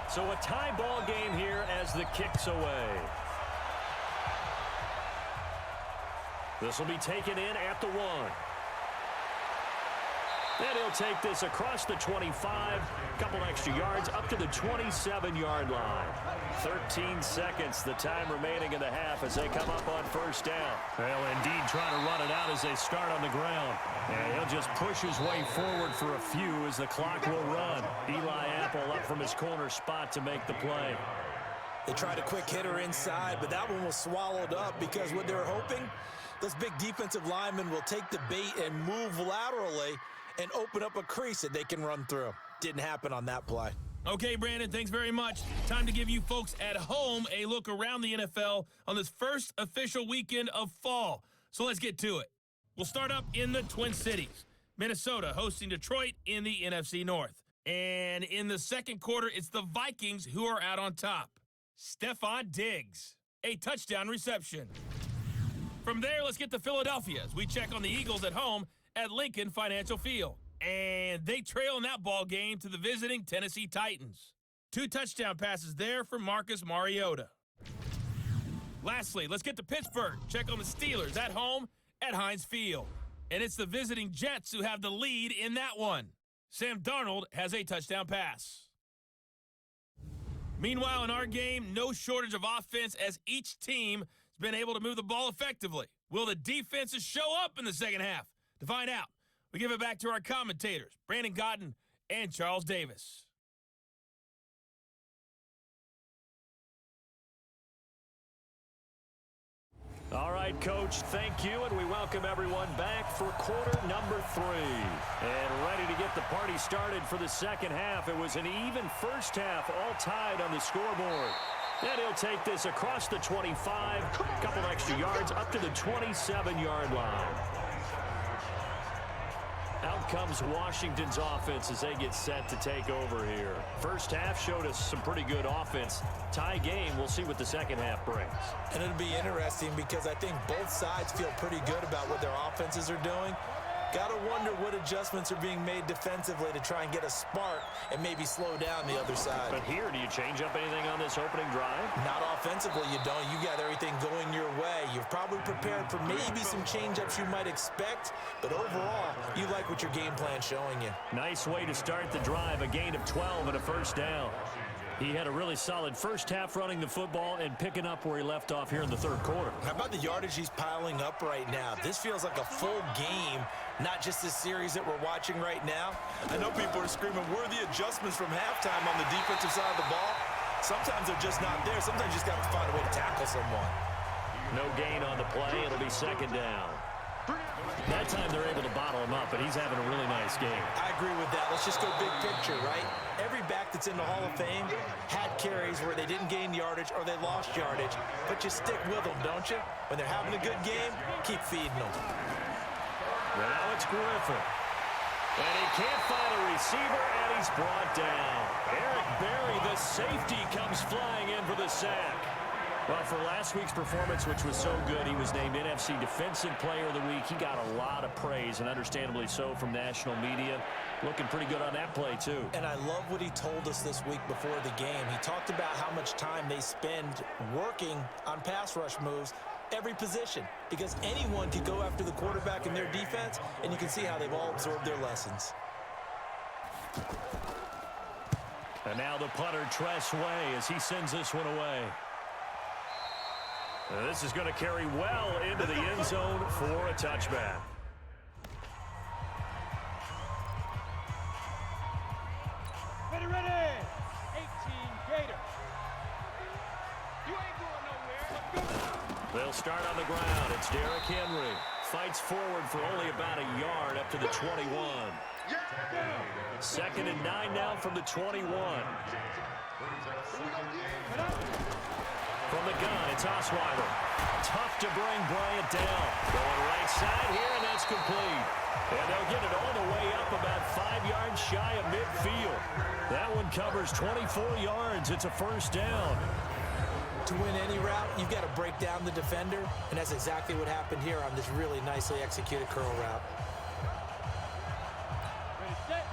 So a tie ball game here as the kick's away. This will be taken in at the 1. And he'll take this across the 25, couple extra yards up to the 27-yard line. 13 seconds, the time remaining in the half as they come up on first down. Well, indeed, trying to run it out as they start on the ground. And he'll just push his way forward for a few as the clock will run. Eli Apple up from his corner spot to make the play. They tried a quick hitter inside, but that one was swallowed up because what they were hoping, those big defensive linemen will take the bait and move laterally and open up a crease that they can run through. Didn't happen on that play. Okay, Brandon, thanks very much. Time to give you folks at home a look around the NFL on this first official weekend of fall. So let's get to it. We'll start up in the Twin Cities. Minnesota hosting Detroit in the NFC North. And in the second quarter, it's the Vikings who are out on top. Stephon Diggs, a touchdown reception. From there, let's get to Philadelphia as we check on the Eagles at home at Lincoln Financial Field. And they trail in that ball game to the visiting Tennessee Titans. 2 touchdown passes there for Marcus Mariota. Lastly, let's get to Pittsburgh. Check on the Steelers at home at Heinz Field. And it's the visiting Jets who have the lead in that one. Sam Darnold has a touchdown pass. Meanwhile, in our game, no shortage of offense as each team has been able to move the ball effectively. Will the defenses show up in the second half? To find out, we give it back to our commentators, Brandon Gotten and Charles Davis. All right, Coach, thank you, and we welcome everyone back for quarter number 3. And ready to get the party started for the second half. It was an even first half, all tied on the scoreboard. And he'll take this across the 25, a couple extra yards up to the 27-yard line. Out comes Washington's offense as they get set to take over here. First half showed us some pretty good offense. Tie game, we'll see what the second half brings. And it'll be interesting because I think both sides feel pretty good about what their offenses are doing. Got to wonder what adjustments are being made defensively to try and get a spark and maybe slow down the other side. But here, do you change up anything on this opening drive? Not offensively, you don't. You got everything going your way. You've probably prepared for maybe some change-ups you might expect, but overall, you like what your game plan's showing you. Nice way to start the drive, a gain of 12 and a first down. He had a really solid first half running the football and picking up where he left off here in the third quarter. How about the yardage he's piling up right now? This feels like a full game, not just this series that we're watching right now. I know people are screaming, where are the adjustments from halftime on the defensive side of the ball? Sometimes they're just not there. Sometimes you just got to find a way to tackle someone. No gain on the play. It'll be second down. That time they're able to bottle him up, but he's having a really nice game. I agree with that. Let's just go big picture, right? Every back that's in the Hall of Fame had carries where they didn't gain yardage or they lost yardage, but you stick with them, don't you? When they're having a good game, keep feeding them. Now it's Griffin. And he can't find a receiver, and he's brought down. Eric Barry, the safety, comes flying in for the sack. Well, for last week's performance, which was so good, he was named NFC Defensive Player of the Week. He got a lot of praise, and understandably so, from national media. Looking pretty good on that play, too. And I love what he told us this week before the game. He talked about how much time they spend working on pass rush moves, every position, because anyone could go after the quarterback in their defense, and you can see how they've all absorbed their lessons. And now the punter, Tress Way, as he sends this one away. This is going to carry well into the end zone for a touchback. Ready, ready. 18 Gators. You ain't going nowhere. Let's go. They'll start on the ground. It's Derrick Henry. Fights forward for only about a yard up to the 21. Second and 9 now from the 21. From the gun, it's Osweiler. Tough to bring Bryant down. Going right side here, and that's complete. And they'll get it all the way up about 5 yards shy of midfield. That one covers 24 yards. It's a first down. To win any route, you've got to break down the defender, and that's exactly what happened here on this really nicely executed curl route. Ready, set.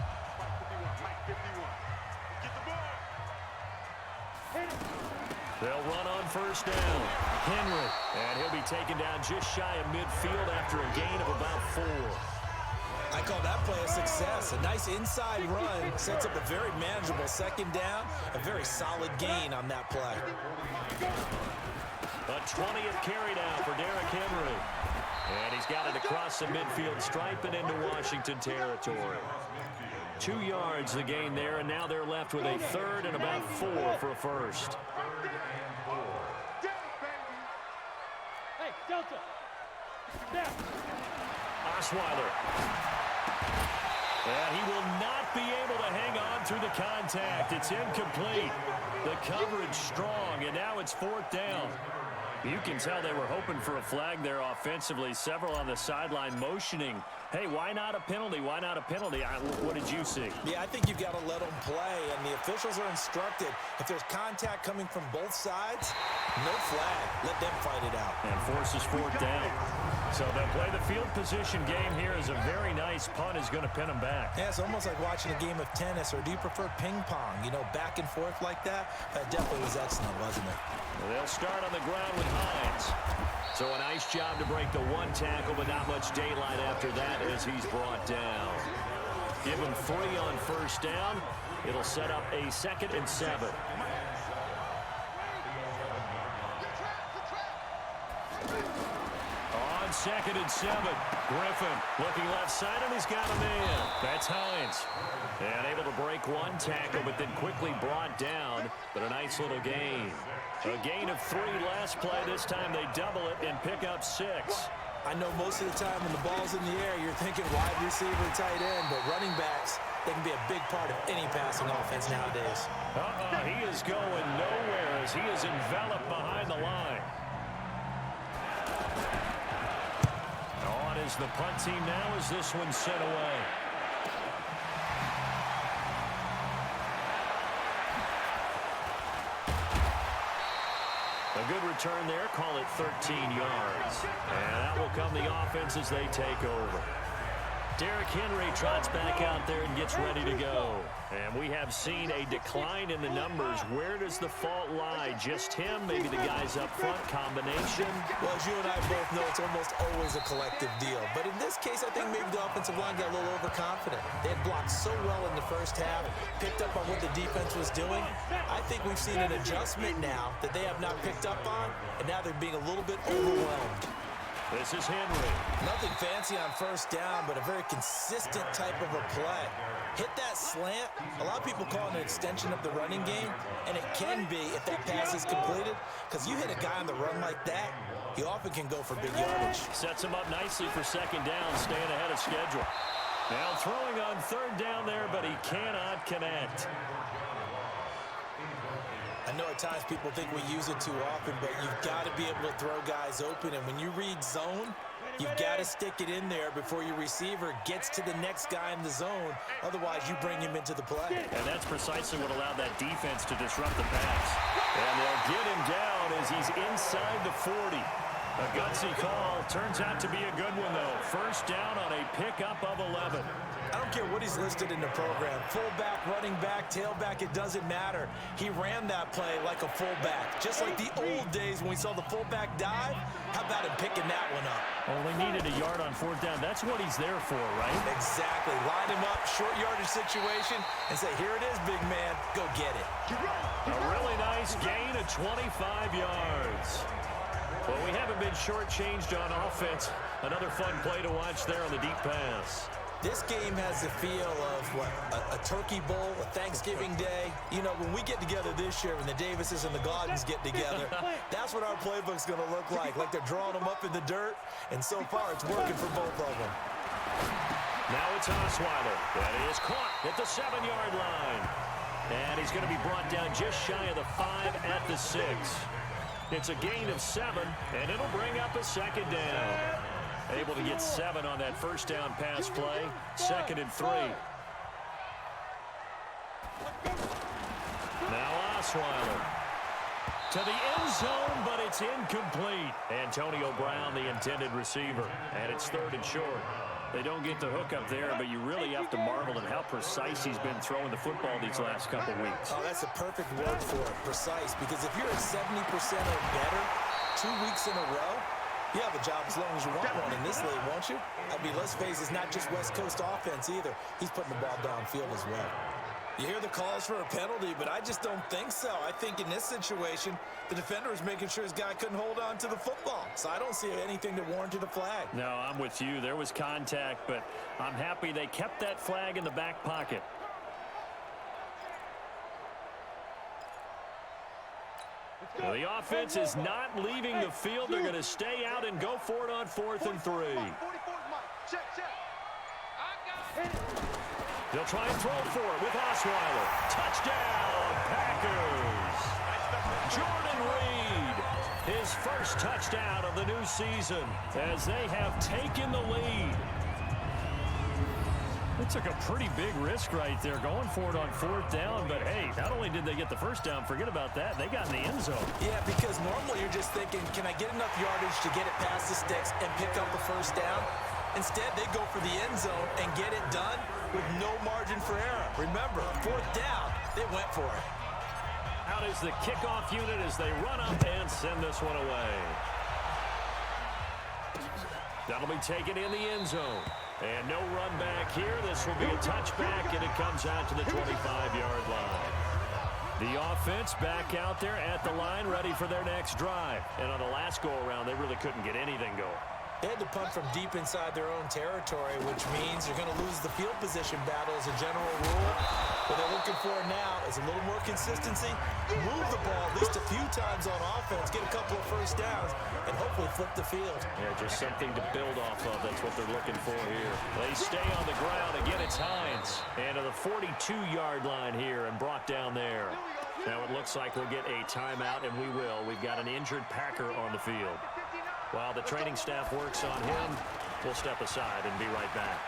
Mike 51. Get the ball. Hit it. They'll run on first down. Henry, and he'll be taken down just shy of midfield after a gain of about 4. I call that play a success. A nice inside run sets up a very manageable second down. A very solid gain on that play. A 20th carry now for Derrick Henry. And he's got it across the midfield stripe and into Washington territory. 2 yards the gain there, and now they're left with a third and about 4 for a first. Hey, Delta. Down. Osweiler. And he will not be able to hang on through the contact. It's incomplete. The coverage strong, and now it's 4th down. You can tell they were hoping for a flag there offensively. Several on the sideline motioning. Hey, why not a penalty? Why not a penalty? What did you see? Yeah, I think you've got to let them play, and the officials are instructed. If there's contact coming from both sides, no flag. Let them fight it out. And forces 4th down. So they'll play the field position game here as a very nice punt is going to pin them back. Yeah, it's almost like watching a game of tennis, or do you prefer ping pong? You know, back and forth like that? That definitely was excellent, wasn't it? Well, they'll start on the ground with Hines. So a nice job to break the 1 tackle, but not much daylight after that as he's brought down. Give him 3 on first down. It'll set up a 2nd and 7. On 2nd and 7, Griffin looking left side, and he's got a man. That's Hines. And able to break 1 tackle, but then quickly brought down, but a nice little gain. A gain of 3 last play. This time they double it and pick up 6. I know most of the time when the ball's in the air, you're thinking wide receiver, tight end, but running backs, they can be a big part of any passing offense nowadays. He is going nowhere as he is enveloped behind the line. On is the punt team now as this one's sent away. A good return there, call it 13 yards. And that will come the offense as they take over. Derrick Henry trots back out there and gets ready to go. And we have seen a decline in the numbers. Where does the fault lie? Just him? Maybe the guys up front? Combination? Well, as you and I both know, it's almost always a collective deal. But in this case, I think maybe the offensive line got a little overconfident. They had blocked so well in the first half, picked up on what the defense was doing. I think we've seen an adjustment now that they have not picked up on, and now they're being a little bit overwhelmed. This is Henry. Nothing fancy on first down, but a very consistent type of a play. Hit that slant. A lot of people call it an extension of the running game, and it can be if that pass is completed, because you hit a guy on the run like that, he often can go for big yardage. Sets him up nicely for second down, staying ahead of schedule. Now throwing on third down there, but he cannot connect. I know at times people think we use it too often, but you've got to be able to throw guys open. And when you read zone, You've got to stick it in there before your receiver gets to the next guy in the zone. Otherwise, you bring him into the play. And that's precisely what allowed that defense to disrupt the pass. And they'll get him down as he's inside the 40. A gutsy call. Turns out to be a good one, though. First down on a pickup of 11. I don't care what he's listed in the program. Fullback, running back, tailback, it doesn't matter. He ran that play like a fullback. Just like the old days when we saw the fullback dive. How about him picking that one up? Only needed a yard on fourth down. That's what he's there for, right? Exactly. Line him up, short yardage situation, and say, here it is, big man. Go get it. A really nice gain of 25 yards. Well, we haven't been shortchanged on offense. Another fun play to watch there on the deep pass. This game has the feel of, what, a turkey bowl, a Thanksgiving day. You know, when we get together this year, when the Davises and the Gladens get together, that's what our playbook's going to look like they're drawing them up in the dirt, and so far it's working for both of them. Now it's Osweiler. That is caught at the 7-yard line. And he's going to be brought down just shy of the 5 at the 6. It's a gain of 7, and it'll bring up a second down. Able to get 7 on that first down pass play. 2nd and 3. Now Osweiler. To the end zone, but it's incomplete. Antonio Brown, the intended receiver. And it's 3rd and short. They don't get the hook up there, but you really have to marvel at how precise he's been throwing the football these last couple weeks. Oh, that's a perfect word for it, precise. Because if you're at 70% or better 2 weeks in a row, you have a job as long as you want one in this league, won't you? I mean, let's face it, it's not just West Coast offense either. He's putting the ball downfield as well. You hear the calls for a penalty, but I just don't think so. I think in this situation, the defender is making sure his guy couldn't hold on to the football. So I don't see anything that warranted a flag. No, I'm with you. There was contact, but I'm happy they kept that flag in the back pocket. Well, the offense is not leaving the field. They're going to stay out and go for it on 4th and 3. They'll try and throw for it with Osweiler. Touchdown, Packers. Jordan Reed, his first touchdown of the new season as they have taken the lead. It took a pretty big risk right there going for it on 4th down, but hey, not only did they get the first down, forget about that, they got in the end zone. Yeah, because normally you're just thinking, can I get enough yardage to get it past the sticks and pick up a first down? Instead, they go for the end zone and get it done with no margin for error. Remember, 4th down, they went for it. Out is the kickoff unit as they run up and send this one away. That'll be taken in the end zone. And no run back here. This will be a touchback, and it comes out to the 25-yard line. The offense back out there at the line, ready for their next drive. And on the last go-around, they really couldn't get anything going. They had to punt from deep inside their own territory, which means you're going to lose the field position battle as a general rule. What they're looking for now is a little more consistency, move the ball at least a few times on offense, get a couple of first downs, and hopefully flip the field. Yeah, just something to build off of. That's what they're looking for here. They stay on the ground. Again, it's Hines. And to the 42-yard line here and brought down there. Now it looks like we'll get a timeout, and we will. We've got an injured Packer on the field. While the training staff works on him, we'll step aside and be right back.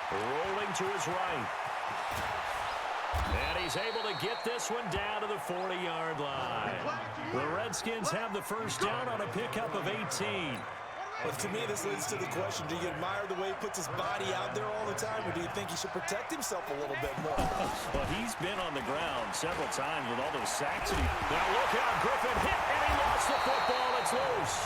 Rolling to his right. And he's able to get this one down to the 40-yard line. The Redskins have the first down on a pickup of 18. Well, to me, this leads to the question, do you admire the way he puts his body out there all the time, or do you think he should protect himself a little bit more? Well, he's been on the ground several times with all those sacks. Now look out, Griffin hit, and he lost the football. It's loose.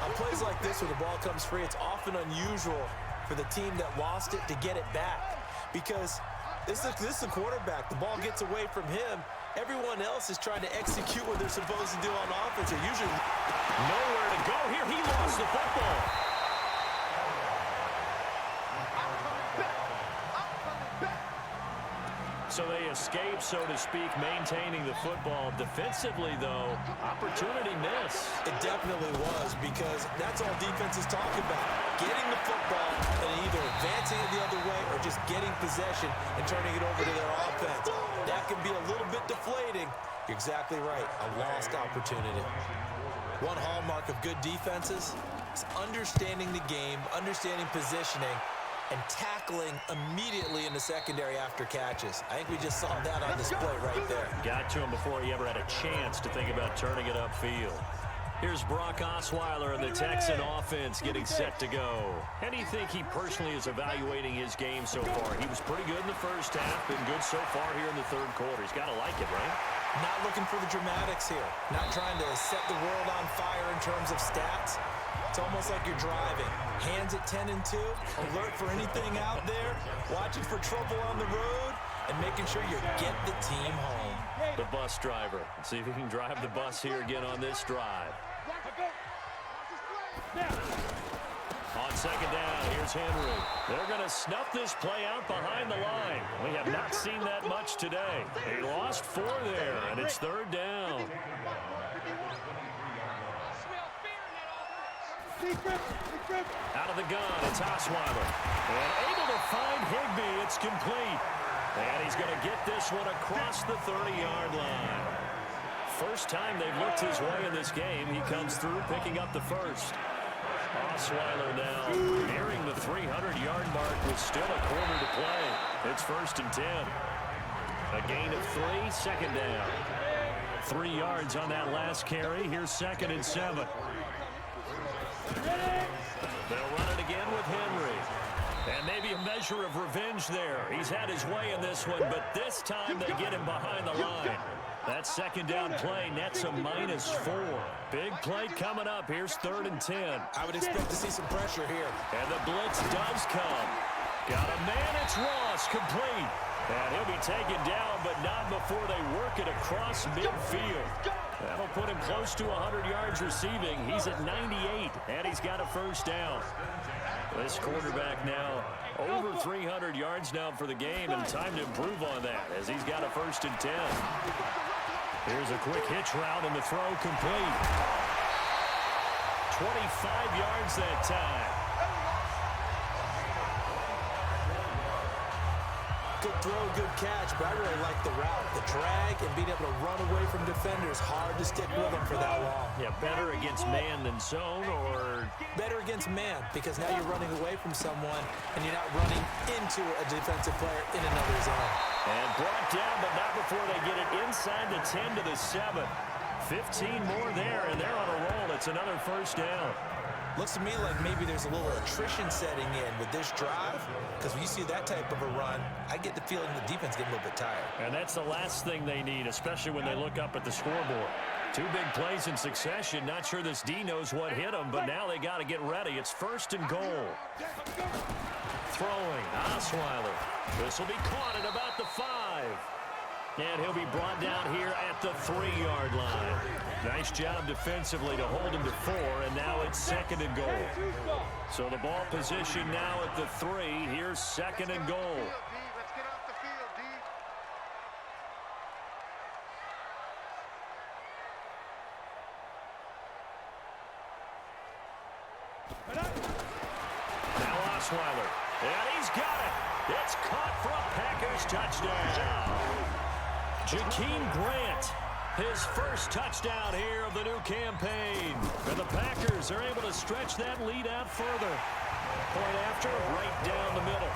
On plays like this where the ball comes free, it's often unusual for the team that lost it to get it back. Because this is a quarterback. The ball gets away from him. Everyone else is trying to execute what they're supposed to do on offense. They're usually nowhere to go here. He lost the football. So they escape, so to speak, maintaining the football. Defensively, though, opportunity miss. It definitely was, because that's all defenses talk about. Getting the football and either advancing it the other way or just getting possession and turning it over to their offense. That can be a little bit deflating. You're exactly right. A lost opportunity. One hallmark of good defenses is understanding the game, understanding positioning, and tackling immediately in the secondary after catches. I think we just saw that on display right there. Got to him before he ever had a chance to think about turning it upfield. Here's Brock Osweiler and the Texan offense getting set to go. How do you think he personally is evaluating his game so far? He was pretty good in the first half, been good so far here in the third quarter. He's got to like it, right? Not looking for the dramatics here. Not trying to set the world on fire in terms of stats. It's almost like you're driving. Hands at 10 and 2. Alert for anything out there. Watching for trouble on the road. And making sure you get the team home. The bus driver. Let's see if he can drive the bus here again on this drive. On second down, here's Henry. They're going to snuff this play out behind the line. We have not seen that much today. He lost 4 there, and it's third down. Out of the gun, it's Osweiler. And able to find Higbee. It's complete. And he's going to get this one across the 30-yard line. First time they've looked his way in this game. He comes through picking up the first. Osweiler now nearing the 300-yard mark with still a quarter to play. It's first and 10. A gain of 3, second down. 3 yards on that last carry. Here's second and 7. They'll run it again with Henry. And maybe a measure of revenge there. He's had his way in this one, but this time they get him behind the line. That second down play nets a -4. Big play coming up. Here's third and 10. I would expect to see some pressure here. And the blitz does come. Got a man, it's Ross, complete. And he'll be taken down, but not before they work it across midfield. That'll put him close to 100 yards receiving. He's at 98, and he's got a first down. This quarterback now over 300 yards now for the game, and time to improve on that as he's got a first and 10. Here's a quick hitch route, and the throw complete. 25 yards that time. Good throw, good catch, but I really like the route. The drag and being able to run away from defenders, hard to stick with them for that long. Yeah, better against man than zone, or? Better against man, because now you're running away from someone and you're not running into a defensive player in another zone. And brought down, but not before they get it inside the 10 to the 7. 15 more there, and they're on a roll. It's another first down. Looks to me like maybe there's a little attrition setting in with this drive, because when you see that type of a run, I get the feeling the defense getting a little bit tired. And that's the last thing they need, especially when they look up at the scoreboard. 2 big plays in succession. Not sure this D knows what hit them, but now they got to get ready. It's first and goal. Throwing, Osweiler. This will be caught at about the 5. And he'll be brought down here at the 3-yard line. Nice job defensively to hold him to 4, and now it's second and goal. So the ball position now at the 3. Here's second and goal. Let's get off the field, D. Now Osweiler, and he's got it. It's caught for a Packers touchdown. Jakeem Grant, his first touchdown here of the new campaign. And the Packers are able to stretch that lead out further. Point after, right down the middle.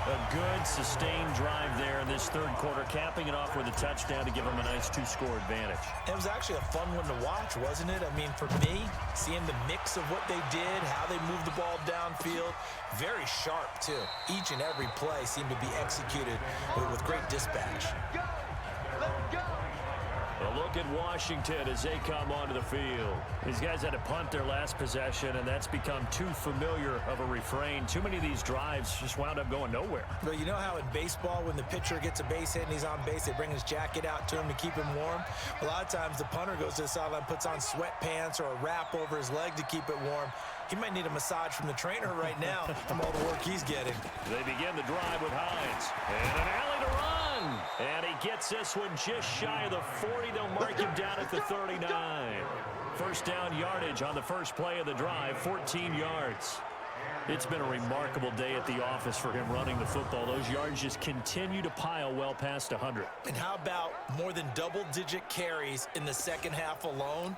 A good, sustained drive there in this third quarter, capping it off with a touchdown to give them a nice 2-score advantage. It was actually a fun one to watch, wasn't it? I mean, for me, seeing the mix of what they did, how they moved the ball downfield, very sharp, too. Each and every play seemed to be executed with great dispatch. A look at Washington as they come onto the field. These guys had to punt their last possession, and that's become too familiar of a refrain. Too many of these drives just wound up going nowhere. But you know how in baseball, when the pitcher gets a base hit and he's on base, they bring his jacket out to him to keep him warm? A lot of times the punter goes to the sideline, puts on sweatpants or a wrap over his leg to keep it warm. He might need a massage from the trainer right now from all the work he's getting. They begin the drive with Hines. And an alley to run. And he gets this one just shy of the 40. They'll mark him down at the 39. First down yardage on the first play of the drive, 14 yards. It's been a remarkable day at the office for him running the football. Those yards just continue to pile well past 100. And how about more than double-digit carries in the second half alone?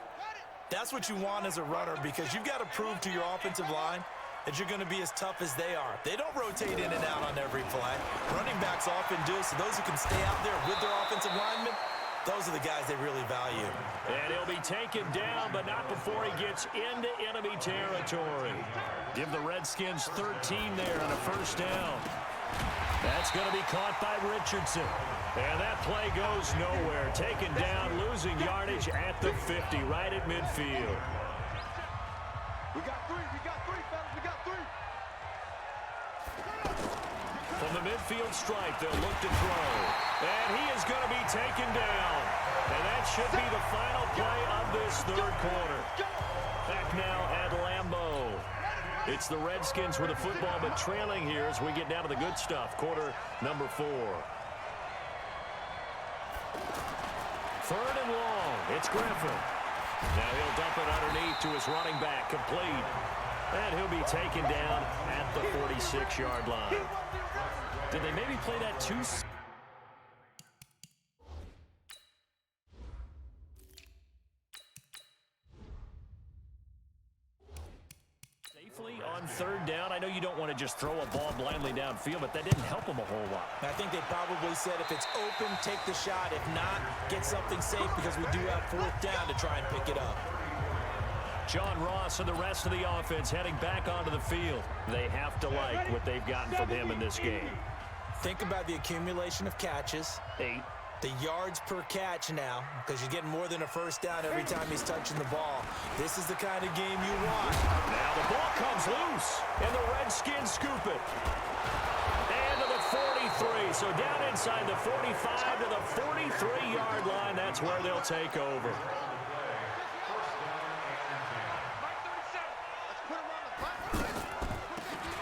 That's what you want as a runner because you've got to prove to your offensive line that you're going to be as tough as they are. They don't rotate in and out on every play. Running backs often do, so those who can stay out there with their offensive linemen, those are the guys they really value. And he'll be taken down, but not before he gets into enemy territory. Give the Redskins 13 there on a first down. That's going to be caught by Richardson. And that play goes nowhere. Taken down, losing yardage at the 50, right at midfield. We got three, fellas, we got three. From the midfield stripe, they'll look to throw. And he is going to be taken down. And that should be the final play of this third quarter. Back now at Lambeau. It's the Redskins with the football, but trailing here as we get down to the good stuff. Quarter number 4. Third and long. It's Griffin. Now he'll dump it underneath to his running back, complete. And he'll be taken down at the 46-yard line. Did they maybe play that too safely on third down? I know you don't want to just throw a ball blindly downfield, but that didn't help him a whole lot. I think they probably said if it's open, take the shot. If not, get something safe because we do have fourth down to try and pick it up. John Ross and the rest of the offense heading back onto the field. They have to like what they've gotten from him in this game. Think about the accumulation of catches. 8. The yards per catch now, because you're getting more than a first down every time he's touching the ball. This is the kind of game you want. Now the ball comes loose, and the Redskins scoop it. And to the 43, so down inside the 45 to the 43-yard line. That's where they'll take over.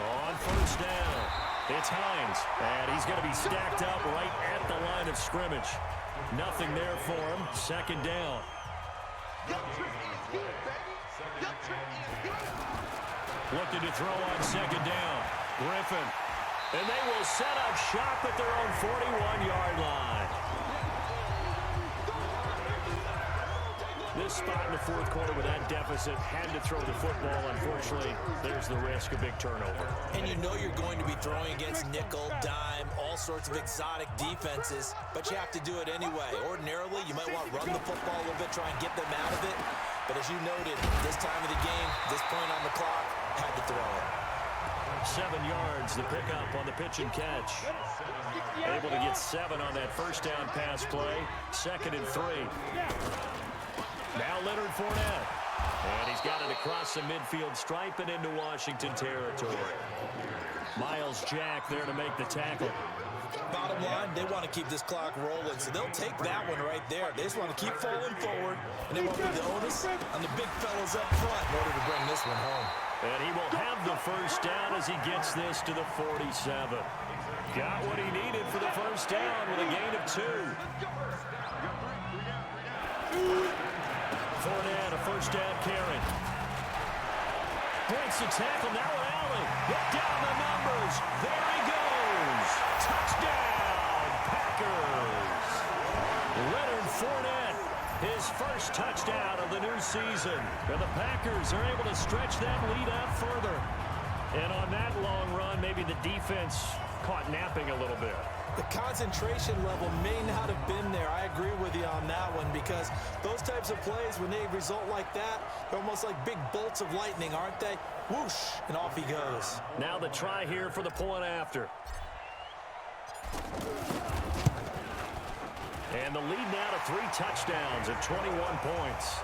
On first down, it's Hines, and he's going to be stacked up right at the line of scrimmage. Nothing there for him. Second down. Looking to throw on second down. Griffin. And they will set up shop at their own 41-yard line. This spot in the fourth quarter with that deficit, had to throw the football. Unfortunately, there's the risk of big turnover. And you know you're going to be throwing against nickel, dime, all sorts of exotic defenses, but you have to do it anyway. Ordinarily, you might want to run the football a little bit, try and get them out of it. But as you noted, this time of the game, this point on the clock, had to throw it. 7 yards, the pickup on the pitch and catch. Able to get 7 on that first down pass play. 2nd and 3. Now Leonard Fournette. And he's got it across the midfield stripe and into Washington territory. Miles Jack there to make the tackle. Bottom line, they want to keep this clock rolling, so they'll take that one right there. They just want to keep falling forward, and they want to put the onus on the big fellas up front in order to bring this one home. And he will have the first down as he gets this to the 47. Got what he needed for the first down with a gain of 2. Fournette, a first down carry. Breaks the tackle, now an alley. Hit down the numbers. There he goes. Touchdown, Packers. Leonard Fournette, his first touchdown of the new season. And the Packers are able to stretch that lead out further. And on that long run, maybe the defense caught napping a little bit. The concentration level may not have been there. I agree with you on that one because those types of plays, when they result like that, they're almost like big bolts of lightning, aren't they? Whoosh, and off he goes. Now the try here for the point after. And the lead now to 3 touchdowns at 21 points.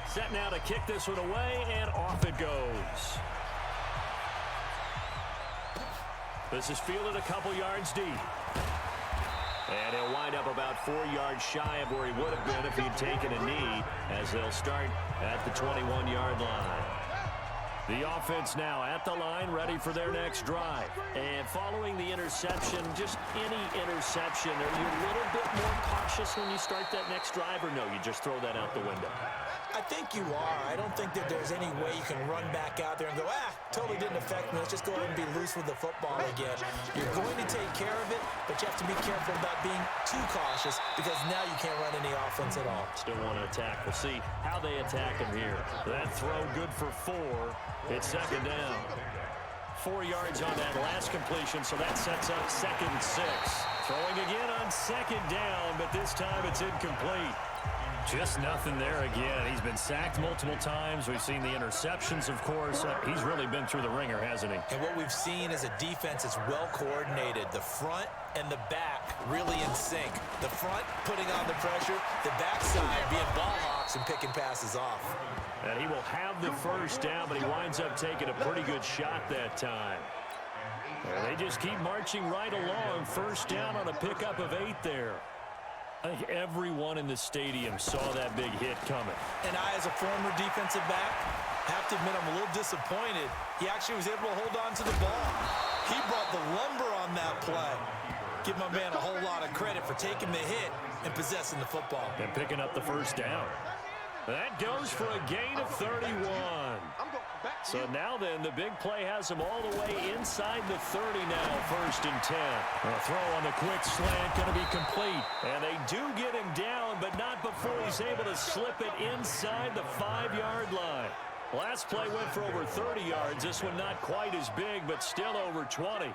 Set now to kick this one away, and off it goes. This is fielded a couple yards deep. And he'll wind up about 4 yards shy of where he would have been if he'd taken a knee, as they'll start at the 21-yard line. The offense now at the line, ready for their next drive. And following the interception, just any interception, are you a little bit more cautious when you start that next drive, or no, you just throw that out the window? I think you are. I don't think that there's any way you can run back out there and go, totally didn't affect me. Let's just go ahead and be loose with the football again. You're going to take care of it, but but you have to be careful about being too cautious because now you can't run any offense at all. Still want to attack. We'll see how they attack him here. That throw good for 4. It's second down. 4 yards on that last completion, so that sets up 2nd and 6. Throwing again on 2nd down, but this time it's incomplete. Just nothing there again. He's been sacked multiple times. We've seen the interceptions, of course. He's really been through the ringer, hasn't he? And what we've seen is a defense that's well coordinated. The front and the back really in sync. The front putting on the pressure, the backside being ball hawks and picking passes off. And he will have the first down, but he winds up taking a pretty good shot that time. And they just keep marching right along. First down on a pickup of 8 there. I think everyone in the stadium saw that big hit coming. And I, as a former defensive back, have to admit I'm a little disappointed. He actually was able to hold on to the ball. He brought the lumber on that play. Give my man a whole lot of credit for taking the hit and possessing the football. And picking up the first down. That goes for a gain of 31. So now then, the big play has him all the way inside the 30 now, 1st and 10. A throw on the quick slant going to be complete. And they do get him down, but not before he's able to slip it inside the 5-yard line. Last play went for over 30 yards. This one not quite as big, but still over 20.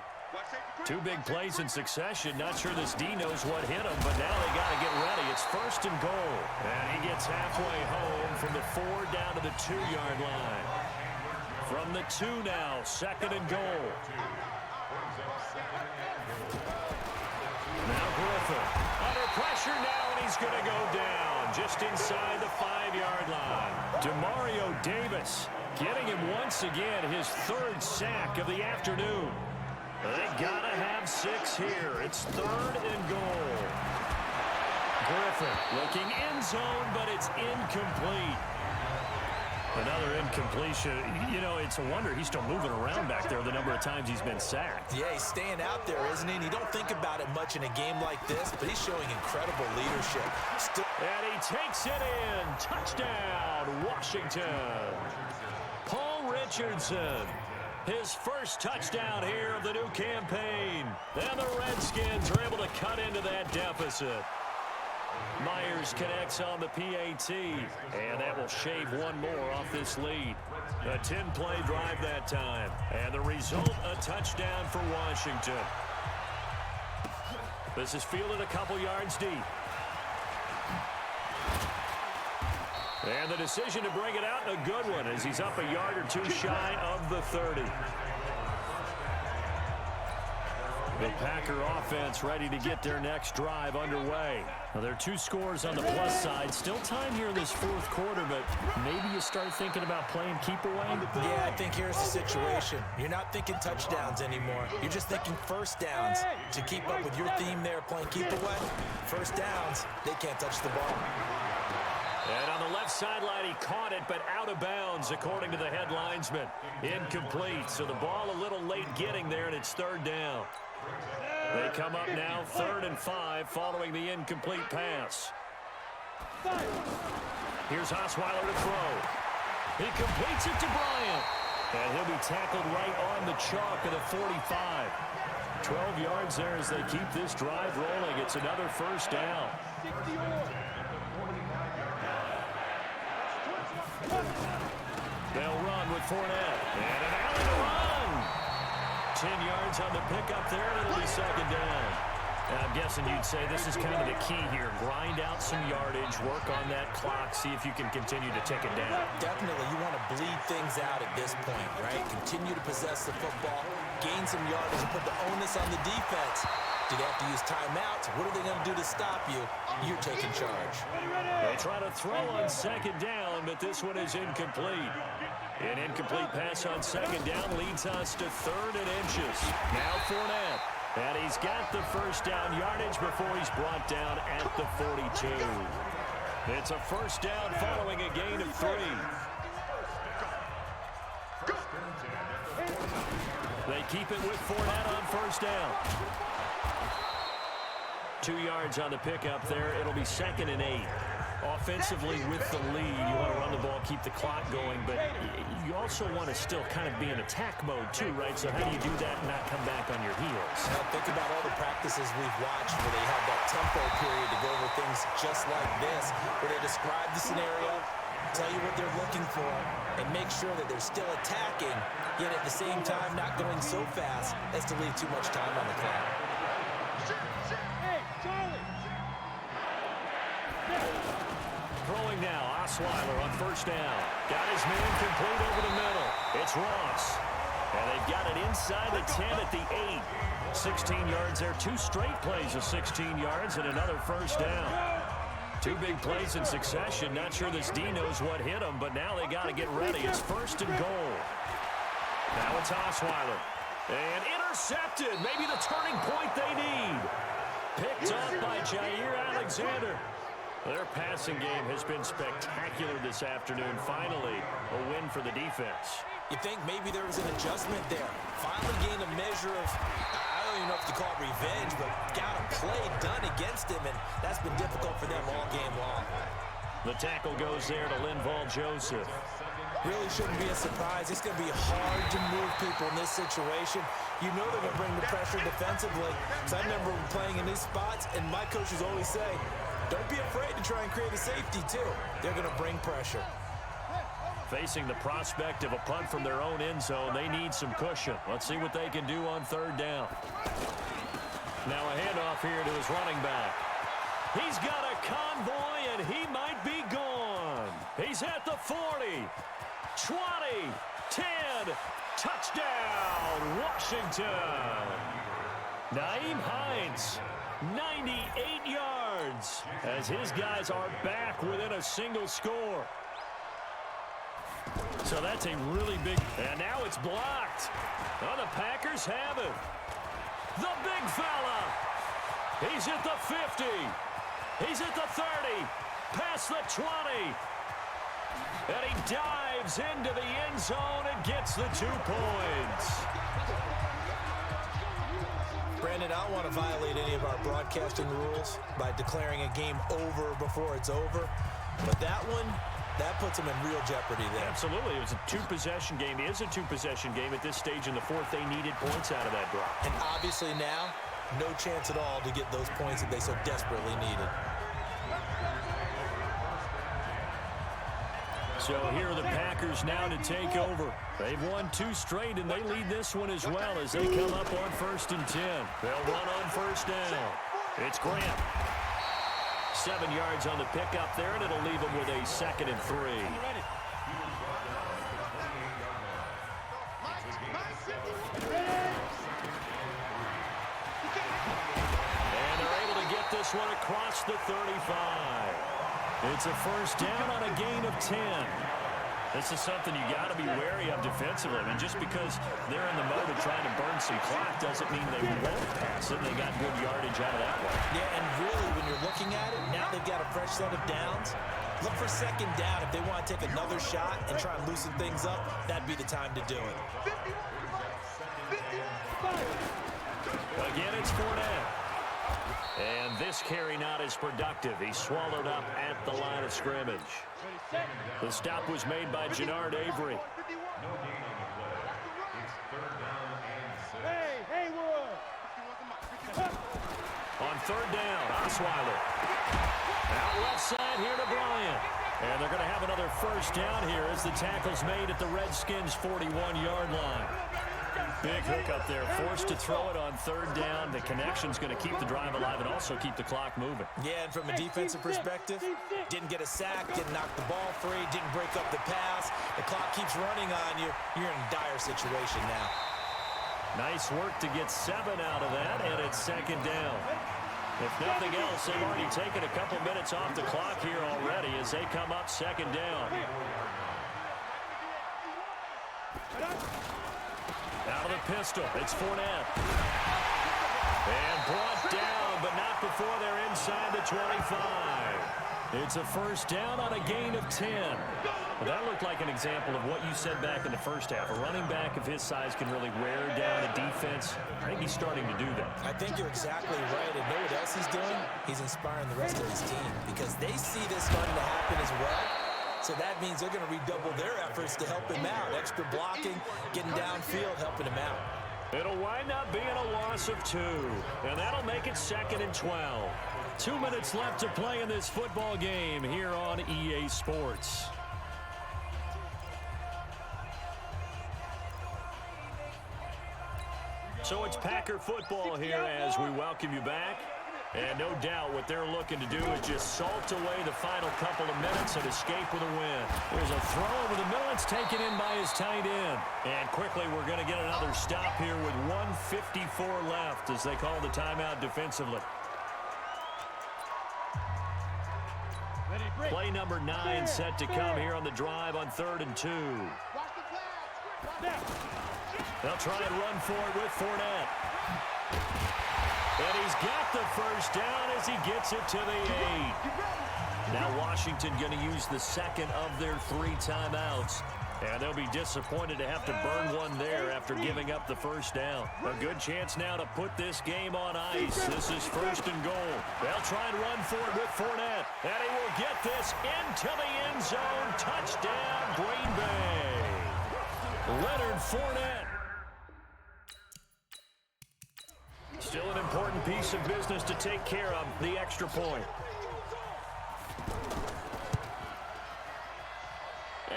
2 big plays in succession. Not sure this D knows what hit him, but now they got to get ready. It's 1st and goal. And he gets halfway home from the 4 down to the 2-yard line. From the 2 now, 2nd and goal. Now Griffin under pressure now, and he's going to go down just inside the 5-yard line. Demario Davis getting him once again, his 3rd sack of the afternoon. They got to have 6 here. It's 3rd and goal. Griffin looking end zone, but it's incomplete. Another incompletion. You know, it's a wonder he's still moving around back there the number of times he's been sacked. Yeah, he's staying out there, isn't he? And you don't think about it much in a game like this, but he's showing incredible leadership. And he takes it in. Touchdown, Washington. Paul Richardson. His first touchdown here of the new campaign. And the Redskins are able to cut into that deficit. Myers connects on the PAT, and that will shave 1 more off this lead. A 10-play drive that time, and the result, a touchdown for Washington. This is fielded a couple yards deep. And the decision to bring it out, a good one, as he's up a yard or 2 shy of the 30. The Packer offense ready to get their next drive underway. Now, there are 2 scores on the plus side. Still time here in this 4th quarter, but maybe you start thinking about playing keep away? Yeah, I think here's the situation. You're not thinking touchdowns anymore. You're just thinking first downs. To keep up with your theme there, playing keep away, first downs, they can't touch the ball. And on the left sideline, he caught it, but out of bounds, according to the head linesman. Incomplete, so the ball a little late getting there, and it's 3rd down. They come up now 3rd and 5 following the incomplete pass. Here's Osweiler to throw. He completes it to Bryant. And he'll be tackled right on the chalk of the 45. 12 yards there as they keep this drive rolling. It's another first down. They'll run with Fournette. And an alley run. 10 yards on the pickup there. It'll be second down. And I'm guessing you'd say this is kind of the key here. Grind out some yardage, work on that clock, see if you can continue to tick it down. Definitely. You want to bleed things out at this point, right? Continue to possess the football, gain some yardage, and put the onus on the defense. Do they have to use timeouts? What are they going to do to stop you? You're taking charge. They try to throw on second down, but this one is incomplete. An incomplete pass on second down leads us to 3rd and inches. Now Fournette. And he's got the first down yardage before he's brought down at the 42. It's a first down following a gain of 3. They keep it with Fournette on first down. 2 yards on the pickup there. It'll be 2nd and 8. Offensively with the lead, you want to run the ball, keep the clock going, but you also want to still kind of be in attack mode too, right? So how do you do that and not come back on your heels? Now, think about all the practices we've watched where they have that tempo period to go over things just like this, where they describe the scenario, tell you what they're looking for, and make sure that they're still attacking, yet at the same time not going so fast as to leave too much time on the clock. Hey, Charlie! Throwing now, Osweiler on first down. Got his man complete over the middle. It's Ross. And they've got it inside the 10 at the 8. 16 yards there. 2 straight plays of 16 yards and another first down. 2 big plays in succession. Not sure this D knows what hit him, but now they got to get ready. It's first and goal. Now it's Osweiler. And intercepted. Maybe the turning point they need. Picked up by Jair Alexander. Their passing game has been spectacular this afternoon. Finally, a win for the defense. You think maybe there was an adjustment there. Finally gained a measure of, I don't even know if you call it revenge, but got a play done against him, and that's been difficult for them all game long. The tackle goes there to Linval Joseph. Really shouldn't be a surprise. It's going to be hard to move people in this situation. You know they're going to bring the pressure defensively. So I remember playing in these spots, and my coaches always say, don't be afraid to try and create a safety, too. They're going to bring pressure. Facing the prospect of a punt from their own end zone, they need some cushion. Let's see what they can do on third down. Now a handoff here to his running back. He's got a convoy, and he might be gone. He's at the 40, 20, 10, touchdown, Washington. Naeem Hines, 98 yards, as his guys are back within a single score. So that's a really big, and now it's blocked. Oh, the Packers have it. The big fella. He's at the 50. He's at the 30. Past the 20. And he dives into the end zone and gets the 2 points. Brandon, I don't want to violate any of our broadcasting rules by declaring a game over before it's over. But that one, that puts them in real jeopardy there. Absolutely. It was a 2-possession game. It is a 2-possession game at this stage in the fourth. They needed points out of that drive. And obviously now, no chance at all to get those points that they so desperately needed. So here are the Packers now to take over. They've won 2 straight, and they lead this one as well as they come up on first and 10. They'll run on first down. It's Grant. 7 yards on the pickup there, and it'll leave them with a 2nd and 3. And they're able to get this one across the 35. It's a first down on a gain of 10. This is something you got to be wary of defensively. I mean, just because they're in the mode of trying to burn some clock doesn't mean they won't pass it. They got good yardage out of that one. Yeah, and really, when you're looking at it, now they've got a fresh set of downs. Look for second down. If they want to take another shot and try and loosen things up, that'd be the time to do it. Again, it's Fournette. And this carry not as productive. He's swallowed up at the line of scrimmage. The stop was made by Jannard Avery. On third down, Osweiler. Out left side here to Bryant. And they're going to have another first down here as the tackle's made at the Redskins' 41-yard line. Big hookup there, forced to throw it on third down. The connection's going to keep the drive alive and also keep the clock moving. Yeah, and from a defensive perspective, didn't get a sack, didn't knock the ball free, didn't break up the pass. The clock keeps running on you. You're in a dire situation now. Nice work to get 7 out of that, and it's second down. If nothing else, they've already taken a couple minutes off the clock here already as they come up second down. Out of the pistol, it's Fournette. And brought down, but not before they're inside the 25. It's a first down on a gain of 10. Well, that looked like an example of what you said back in the first half. A running back of his size can really wear down a defense. I think he's starting to do that. I think you're exactly right. And know what else he's doing? He's inspiring the rest of his team because they see this starting to happen as well. So that means they're going to redouble their efforts to help him out. Extra blocking, getting downfield, helping him out. It'll wind up being a loss of 2, and that'll make it 2nd and 12. 2 minutes left to play in this football game here on EA Sports. So it's Packer football here as we welcome you back. And no doubt what they're looking to do is just salt away the final couple of minutes and escape with a win. There's a throw over the middle. It's taken in by his tight end. And quickly we're going to get another stop here with 1:54 left as they call the timeout defensively. Play number 9 set to come here on the drive on 3rd and 2. They'll try and run for it with Fournette. And he's got the first down as he gets it to the 8. Now Washington going to use the second of their 3 timeouts. And they'll be disappointed to have to burn one there after giving up the first down. A good chance now to put this game on ice. This is 1st and goal. They'll try and run for it with Fournette. And he will get this into the end zone. Touchdown, Green Bay. Leonard Fournette. Still an important piece of business to take care of, the extra point.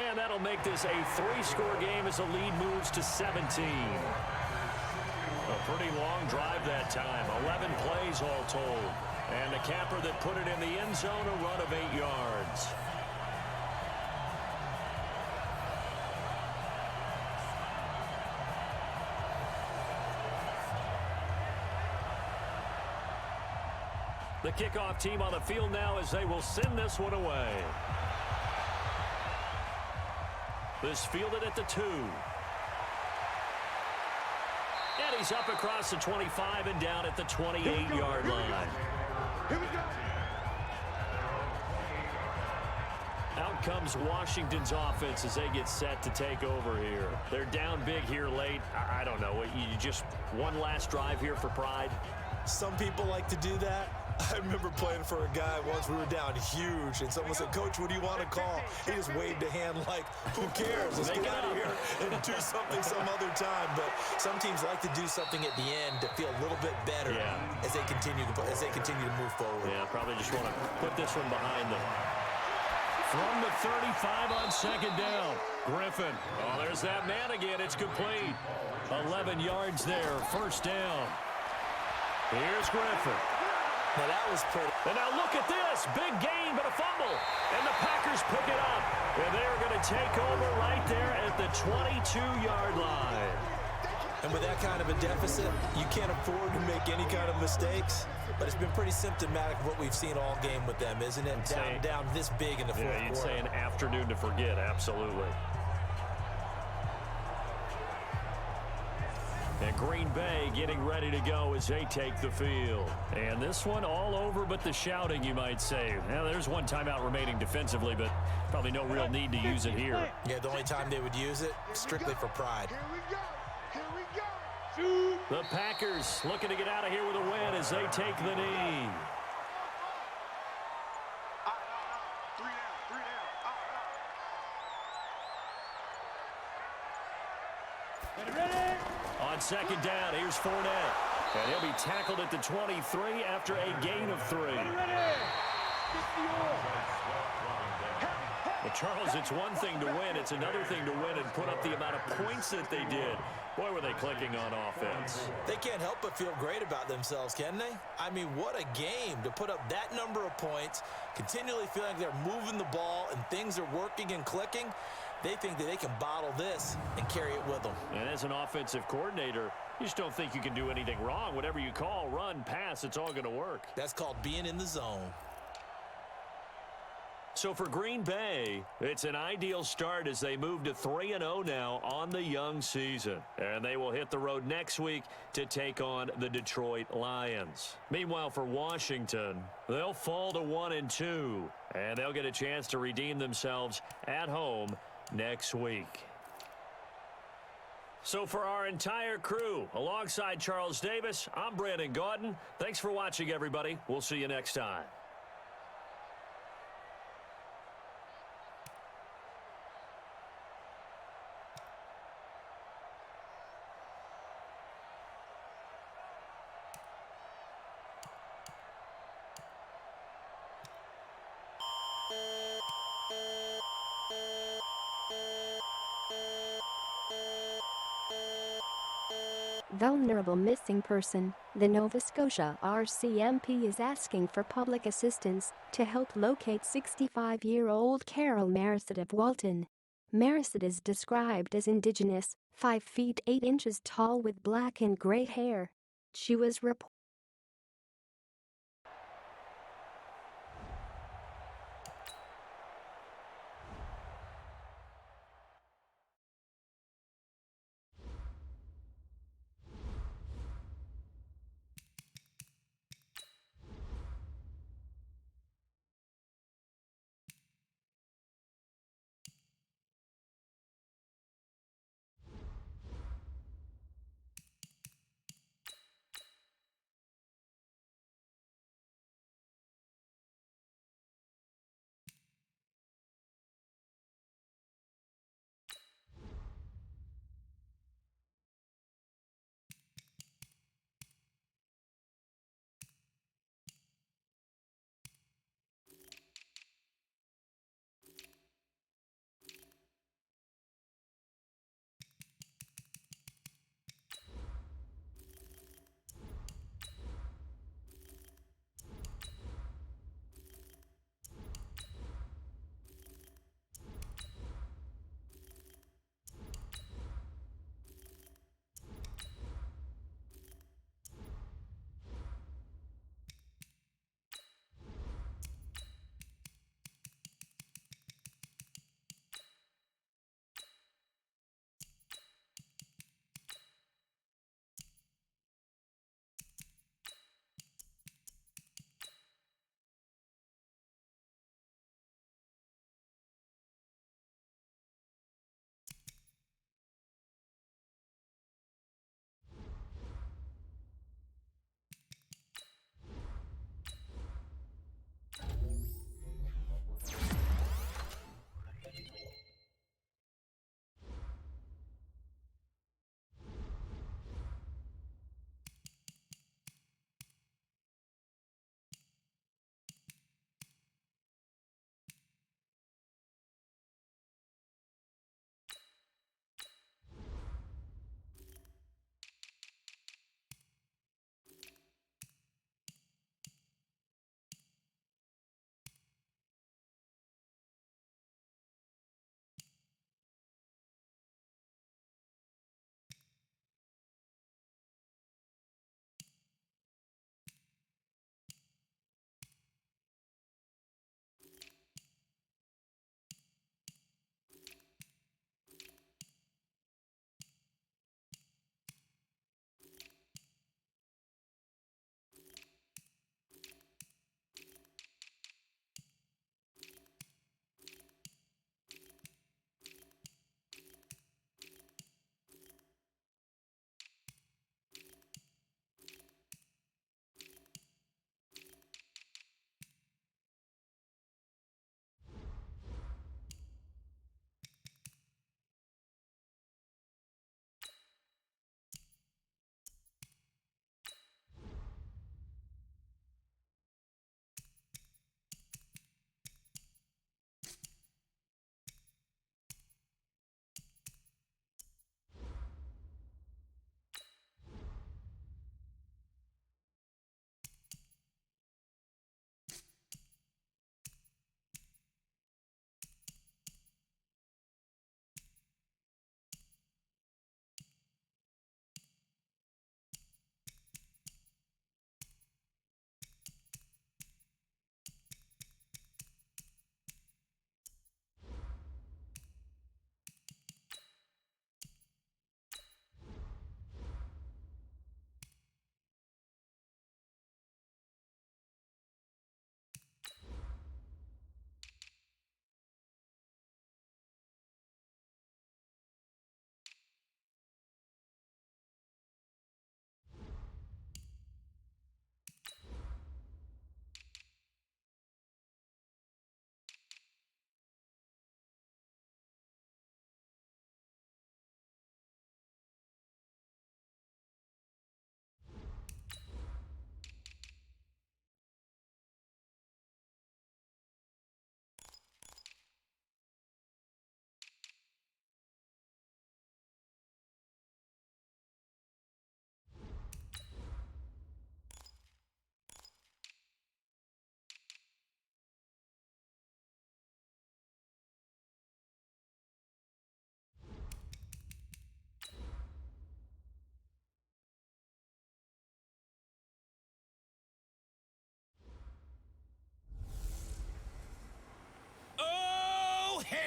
And that'll make this a 3-score game as the lead moves to 17. A pretty long drive that time, 11 plays all told. And the capper that put it in the end zone, a run of 8 yards. The kickoff team on the field now as they will send this one away. This fielded at the 2. And he's up across the 25 and down at the 28-yard line. Here we go. Out comes Washington's offense as they get set to take over here. They're down big here late. I don't know. You just one last drive here for pride? Some people like to do that. I remember playing for a guy once. We were down huge, and someone said, "Coach, what do you want to call?" He just waved a hand like, "Who cares? Let's get out of here and do something some other time." But some teams like to do something at the end to feel a little bit better as they continue to move forward. Yeah, probably just want to put this one behind them. From the 35 on 2nd down, Griffin. Oh, there's that man again. It's complete. 11 yards there, 1st down. Here's Griffin. Now that was pretty. And now look at this. Big gain, but a fumble. And the Packers pick it up. And they're going to take over right there at the 22-yard line. And with that kind of a deficit, you can't afford to make any kind of mistakes. But it's been pretty symptomatic of what we've seen all game with them, isn't it? Down this big in the fourth quarter. You'd say an afternoon to forget, absolutely. And Green Bay getting ready to go as they take the field. And this one all over but the shouting, you might say. Now, there's one timeout remaining defensively, but probably no real need to use it here. Yeah, the only time they would use it, strictly for pride. Here we go. Here we go. The Packers looking to get out of here with a win as they take the knee. On 2nd down, here's Fournette. And he'll be tackled at the 23 after a gain of 3. Well, Charles, it's one thing to win. It's another thing to win and put up the amount of points that they did. Boy, were they clicking on offense. They can't help but feel great about themselves, can they? I mean, what a game to put up that number of points, continually feeling like they're moving the ball and things are working and clicking. They think that they can bottle this and carry it with them. And as an offensive coordinator, you just don't think you can do anything wrong. Whatever you call, run, pass, it's all going to work. That's called being in the zone. So for Green Bay, it's an ideal start as they move to 3-0 now on the young season. And they will hit the road next week to take on the Detroit Lions. Meanwhile, for Washington, they'll fall to 1-2. And they'll get a chance to redeem themselves at home next week. So for our entire crew, alongside Charles Davis, I'm Brandon Gaudin. Thanks for watching, everybody. We'll see you next time. Vulnerable missing person. The Nova Scotia RCMP is asking for public assistance to help locate 65-year-old Carol Marissett of Walton. Marissett is described as Indigenous, 5 feet 8 inches tall with black and gray hair. She was reported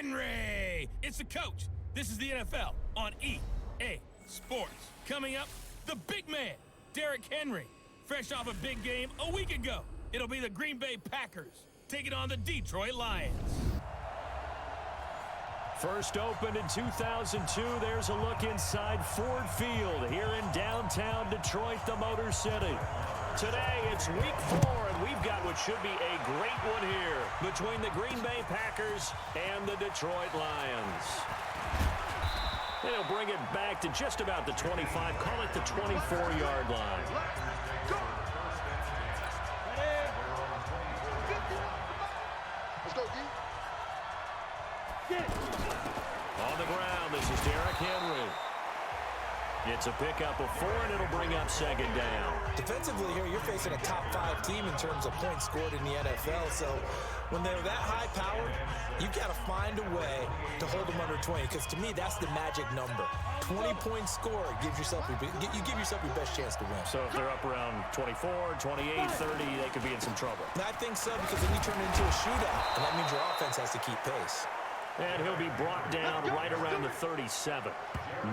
Henry. It's the coach. This is the NFL on EA Sports. Coming up, the big man, Derrick Henry. Fresh off a big game a week ago. It'll be the Green Bay Packers taking on the Detroit Lions. First opened in 2002, there's a look inside Ford Field here in downtown Detroit, the Motor City. Today, it's week 4, and we've got what should be a great one here between the Green Bay Packers and the Detroit Lions. They'll bring it back to just about the 25, call it the 24-yard line. Let's go, D. On the ground, this is Derrick Henry. It's a pickup of 4, and it'll bring up second down. Defensively here, you're facing a top 5 team in terms of points scored in the NFL. So when they're that high powered, you've got to find a way to hold them under 20. Because to me, that's the magic number. 20 points scored gives yourself you give yourself your best chance to win. So if they're up around 24, 28, 30, they could be in some trouble. And I think so, because then you turn it into a shootout, and that means your offense has to keep pace. And he'll be brought down right around the 37.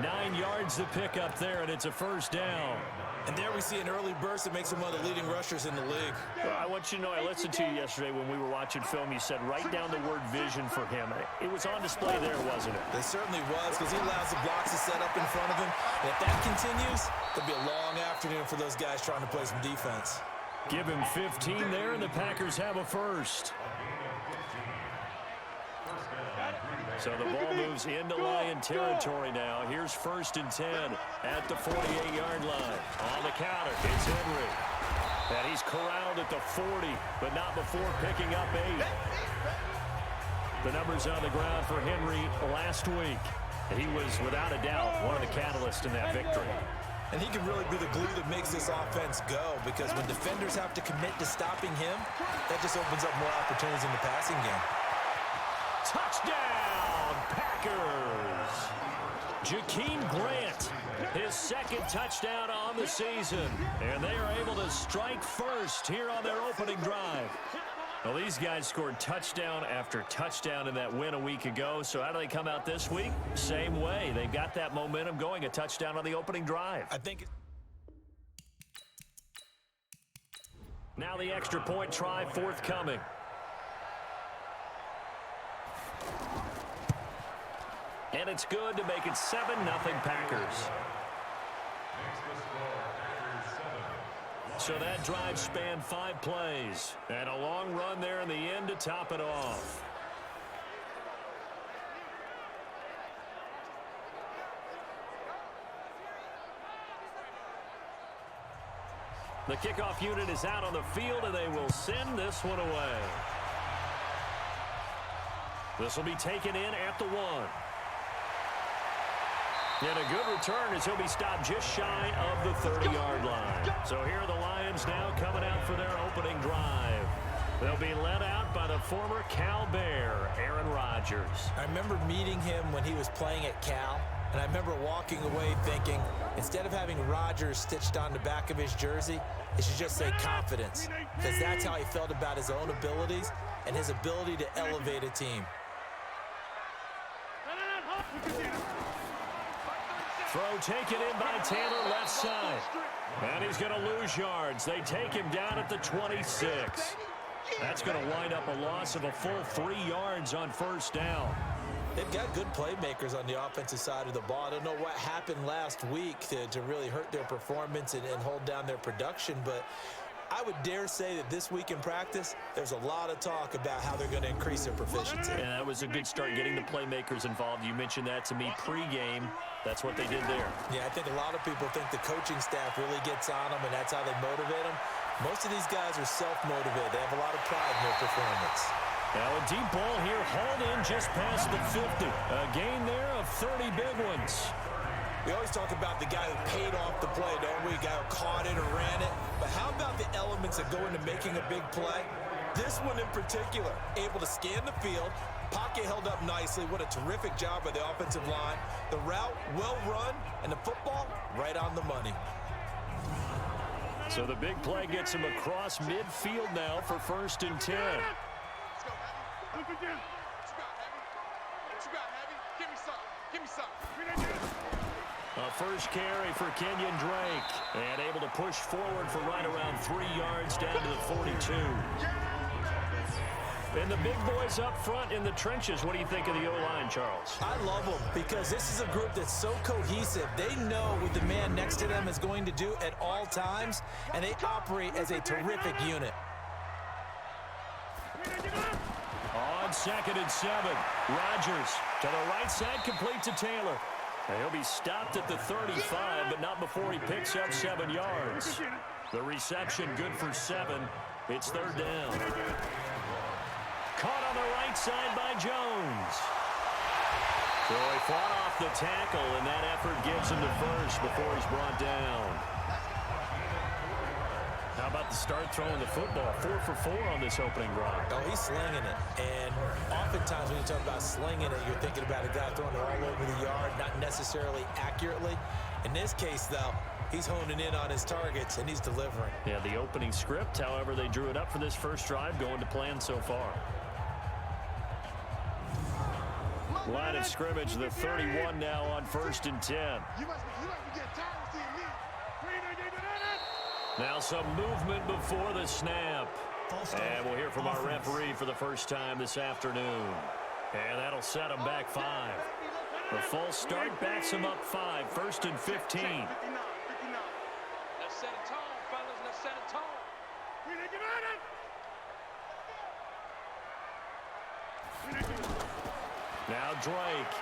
9 yards to pick up there, and it's a first down. And there we see an early burst that makes him one of the leading rushers in the league. Well, I want you to know, I listened to you yesterday when we were watching film. You said write down the word vision for him. It was on display there, wasn't it? It certainly was, because he allows the blocks to set up in front of him. And if that continues, it'll be a long afternoon for those guys trying to play some defense. Give him 15 there, and the Packers have a first. So the ball moves into Lion territory now. Here's 1st and 10 at the 48-yard line. On the counter, it's Henry. And he's corralled at the 40, but not before picking up 8. The numbers on the ground for Henry last week. He was, without a doubt, one of the catalysts in that victory. And he can really be the glue that makes this offense go, because when defenders have to commit to stopping him, that just opens up more opportunities in the passing game. Touchdown, Packers! Jakeem Grant, his 2nd touchdown on the season. And they are able to strike first here on their opening drive. Well, these guys scored touchdown after touchdown in that win a week ago. So how do they come out this week? Same way. They've got that momentum going, a touchdown on the opening drive. I think Now the extra point try forthcoming. And it's good to make it 7-0 Packers. So that drive spanned 5 plays. And a long run there in the end to top it off. The kickoff unit is out on the field, and they will send this one away. This will be taken in at the 1. And a good return as he'll be stopped just shy of the 30-yard line. So here are the Lions now coming out for their opening drive. They'll be led out by the former Cal Bear, Aaron Rodgers. I remember meeting him when he was playing at Cal, and I remember walking away thinking, instead of having Rodgers stitched on the back of his jersey, it should just say confidence, because that's how he felt about his own abilities and his ability to elevate a team. Throw taken in by Taylor left side. And he's going to lose yards. They take him down at the 26. That's going to wind up a loss of a full 3 yards on 1st down. They've got good playmakers on the offensive side of the ball. I don't know what happened last week to really hurt their performance and hold down their production, but I would dare say that this week in practice, there's a lot of talk about how they're going to increase their proficiency. And that was a good start, getting the playmakers involved. You mentioned that to me pregame. That's what they did there. Yeah, I think a lot of people think the coaching staff really gets on them, and that's how they motivate them. Most of these guys are self-motivated. They have a lot of pride in their performance. Now a deep ball here, hauled in just past the 50. A gain there of 30 big ones. We always talk about the guy who paid off the play, don't we? The guy who caught it or ran it. But how about the elements that go into making a big play? This one in particular, able to scan the field, pocket held up nicely. What a terrific job by the offensive line. The route, well run, and the football, right on the money. So the big play gets him across midfield now for 1st and 10. Give me some. A first carry for Kenyon Drake. And able to push forward for right around 3 yards down to the 42. And the big boys up front in the trenches. What do you think of the O-line, Charles? I love them because this is a group that's so cohesive. They know what the man next to them is going to do at all times, and they operate as a terrific unit. On 2nd and 7, Rodgers to the right side, complete to Taylor. And he'll be stopped at the 35, but not before he picks up 7 yards. The reception good for 7. It's 3rd down. Caught on the right side by Jones. So he fought off the tackle, and that effort gets him to first before he's brought down. How about the start throwing the football? 4 for 4 on this opening drive. Oh, he's slinging it. And oftentimes when you talk about slinging it, you're thinking about a guy throwing it all over the yard, not necessarily accurately. In this case, though, he's honing in on his targets, and he's delivering. Yeah, the opening script, however, they drew it up for this first drive, going to plan so far. Line of scrimmage, the 31 now on 1st and 10. You must be getting tired of seeing me. Now some movement before the snap. And we'll hear from our referee for the first time this afternoon. And that'll set them back 5. The false start backs them up 5, 1st and 15. Let's set a tone, fellas. Let's set a tone. Now Drake.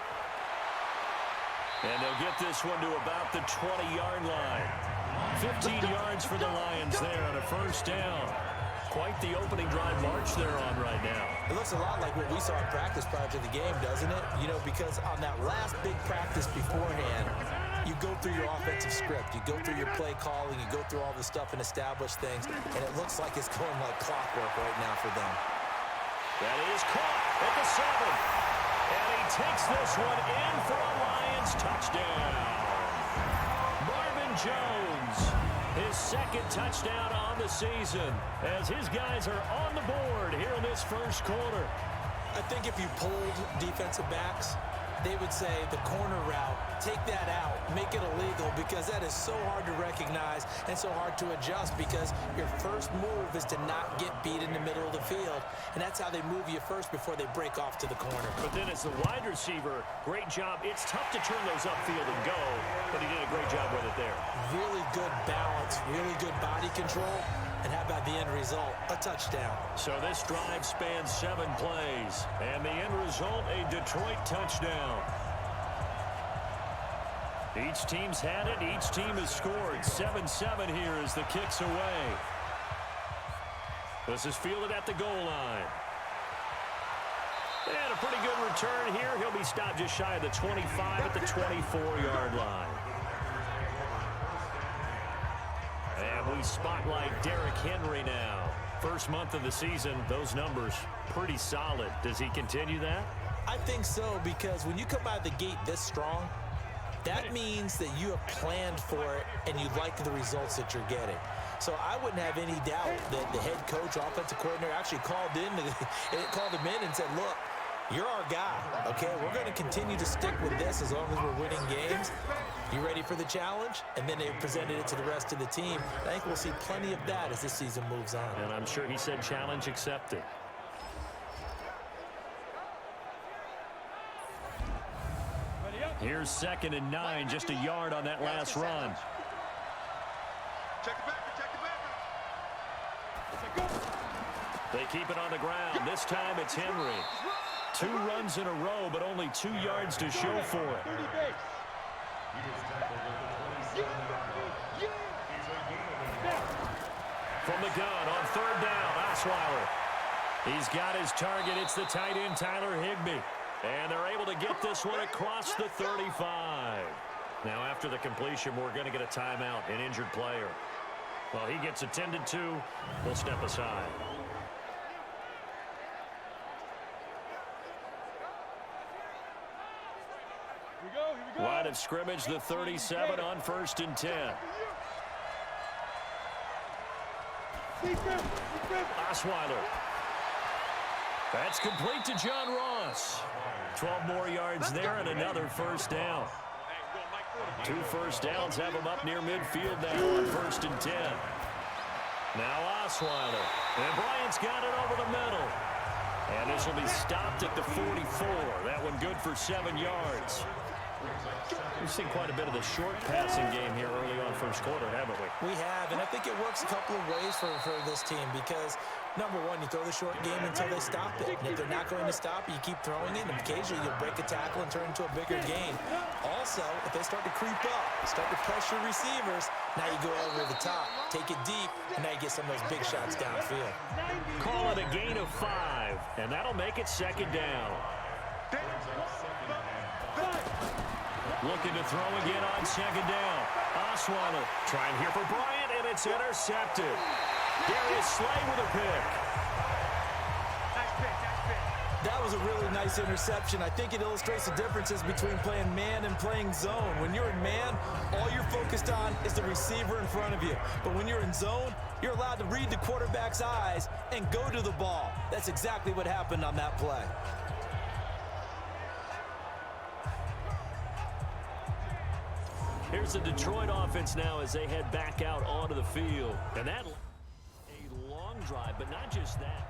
And they'll get this one to about the 20-yard line. 15 yards for the Lions there on a first down. Quite the opening drive march they're on right now. It looks a lot like what we saw in practice prior to the game, doesn't it? You know, because on that last big practice beforehand, you go through your offensive script. You go through your play calling. You go through all the stuff and establish things. And it looks like it's going like clockwork right now for them. That is caught at the 7. And he takes this one in for a Lions touchdown. Marvin Jones, his 2nd touchdown on the season, as his guys are on the board here in this first quarter. I think if you polled defensive backs, they would say the corner route, take that out, make it illegal, because that is so hard to recognize and so hard to adjust, because your first move is to not get beat in the middle of the field, and that's how they move you first before they break off to the corner. But then as the wide receiver, great job. It's tough to turn those upfield and go, but he did a great job with it there. Really good balance, really good body control, and how about the end result? A touchdown. So this drive spans 7 plays, and the end result, a Detroit touchdown. Each team's had it. Each team has scored. 7-7 here as the kick's away. This is fielded at the goal line. And a pretty good return here. He'll be stopped just shy of the 25 at the 24-yard line. And we spotlight Derrick Henry now. First month of the season, those numbers pretty solid. Does he continue that? I think so, because when you come out of the gate this strong, that means that you have planned for it and you like the results that you're getting. So I wouldn't have any doubt that the head coach, offensive coordinator, actually called him in and said, look, you're our guy, okay? We're going to continue to stick with this as long as we're winning games. You ready for the challenge? And then they presented it to the rest of the team. I think we'll see plenty of that as this season moves on. And I'm sure he said challenge accepted. Here's 2nd and 9, just a yard on that last run. Check the back. They keep it on the ground. This time it's Henry. 2 runs in a row, but only 2 yards to show for it. From the gun on 3rd down, Osweiler. He's got his target. It's the tight end, Tyler Higbee. And they're able to get this one across the 35. Now, after the completion, we're going to get a timeout, an injured player. Well, he gets attended to. We'll step aside. Line of scrimmage, the 37 on 1st and 10. Osweiler. That's complete to John Ross. 12 more yards there and another first down. 2 first downs have him up near midfield now on 1st and 10. Now Osweiler. And Bryant's got it over the middle. And this will be stopped at the 44. That one good for 7 yards. We've seen quite a bit of the short passing game here early on first quarter, haven't we? We have, and I think it works a couple of ways for this team because, number one, you throw the short game until they stop it. And if they're not going to stop it, you keep throwing it, and occasionally you'll break a tackle and turn it into a bigger gain. Also, if they start to creep up, start to pressure receivers, now you go over the top, take it deep, and now you get some of those big shots downfield. Call it a gain of 5, and that'll make it 2nd down. Looking to throw again on 2nd down. Osweiler trying here for Bryant, and it's intercepted. Darius Slay with a pick. That was a really nice interception. I think it illustrates the differences between playing man and playing zone. When you're in man, all you're focused on is the receiver in front of you. But when you're in zone, you're allowed to read the quarterback's eyes and go to the ball. That's exactly what happened on that play. Here's the Detroit offense now as they head back out onto the field. And that a long drive, but not just that.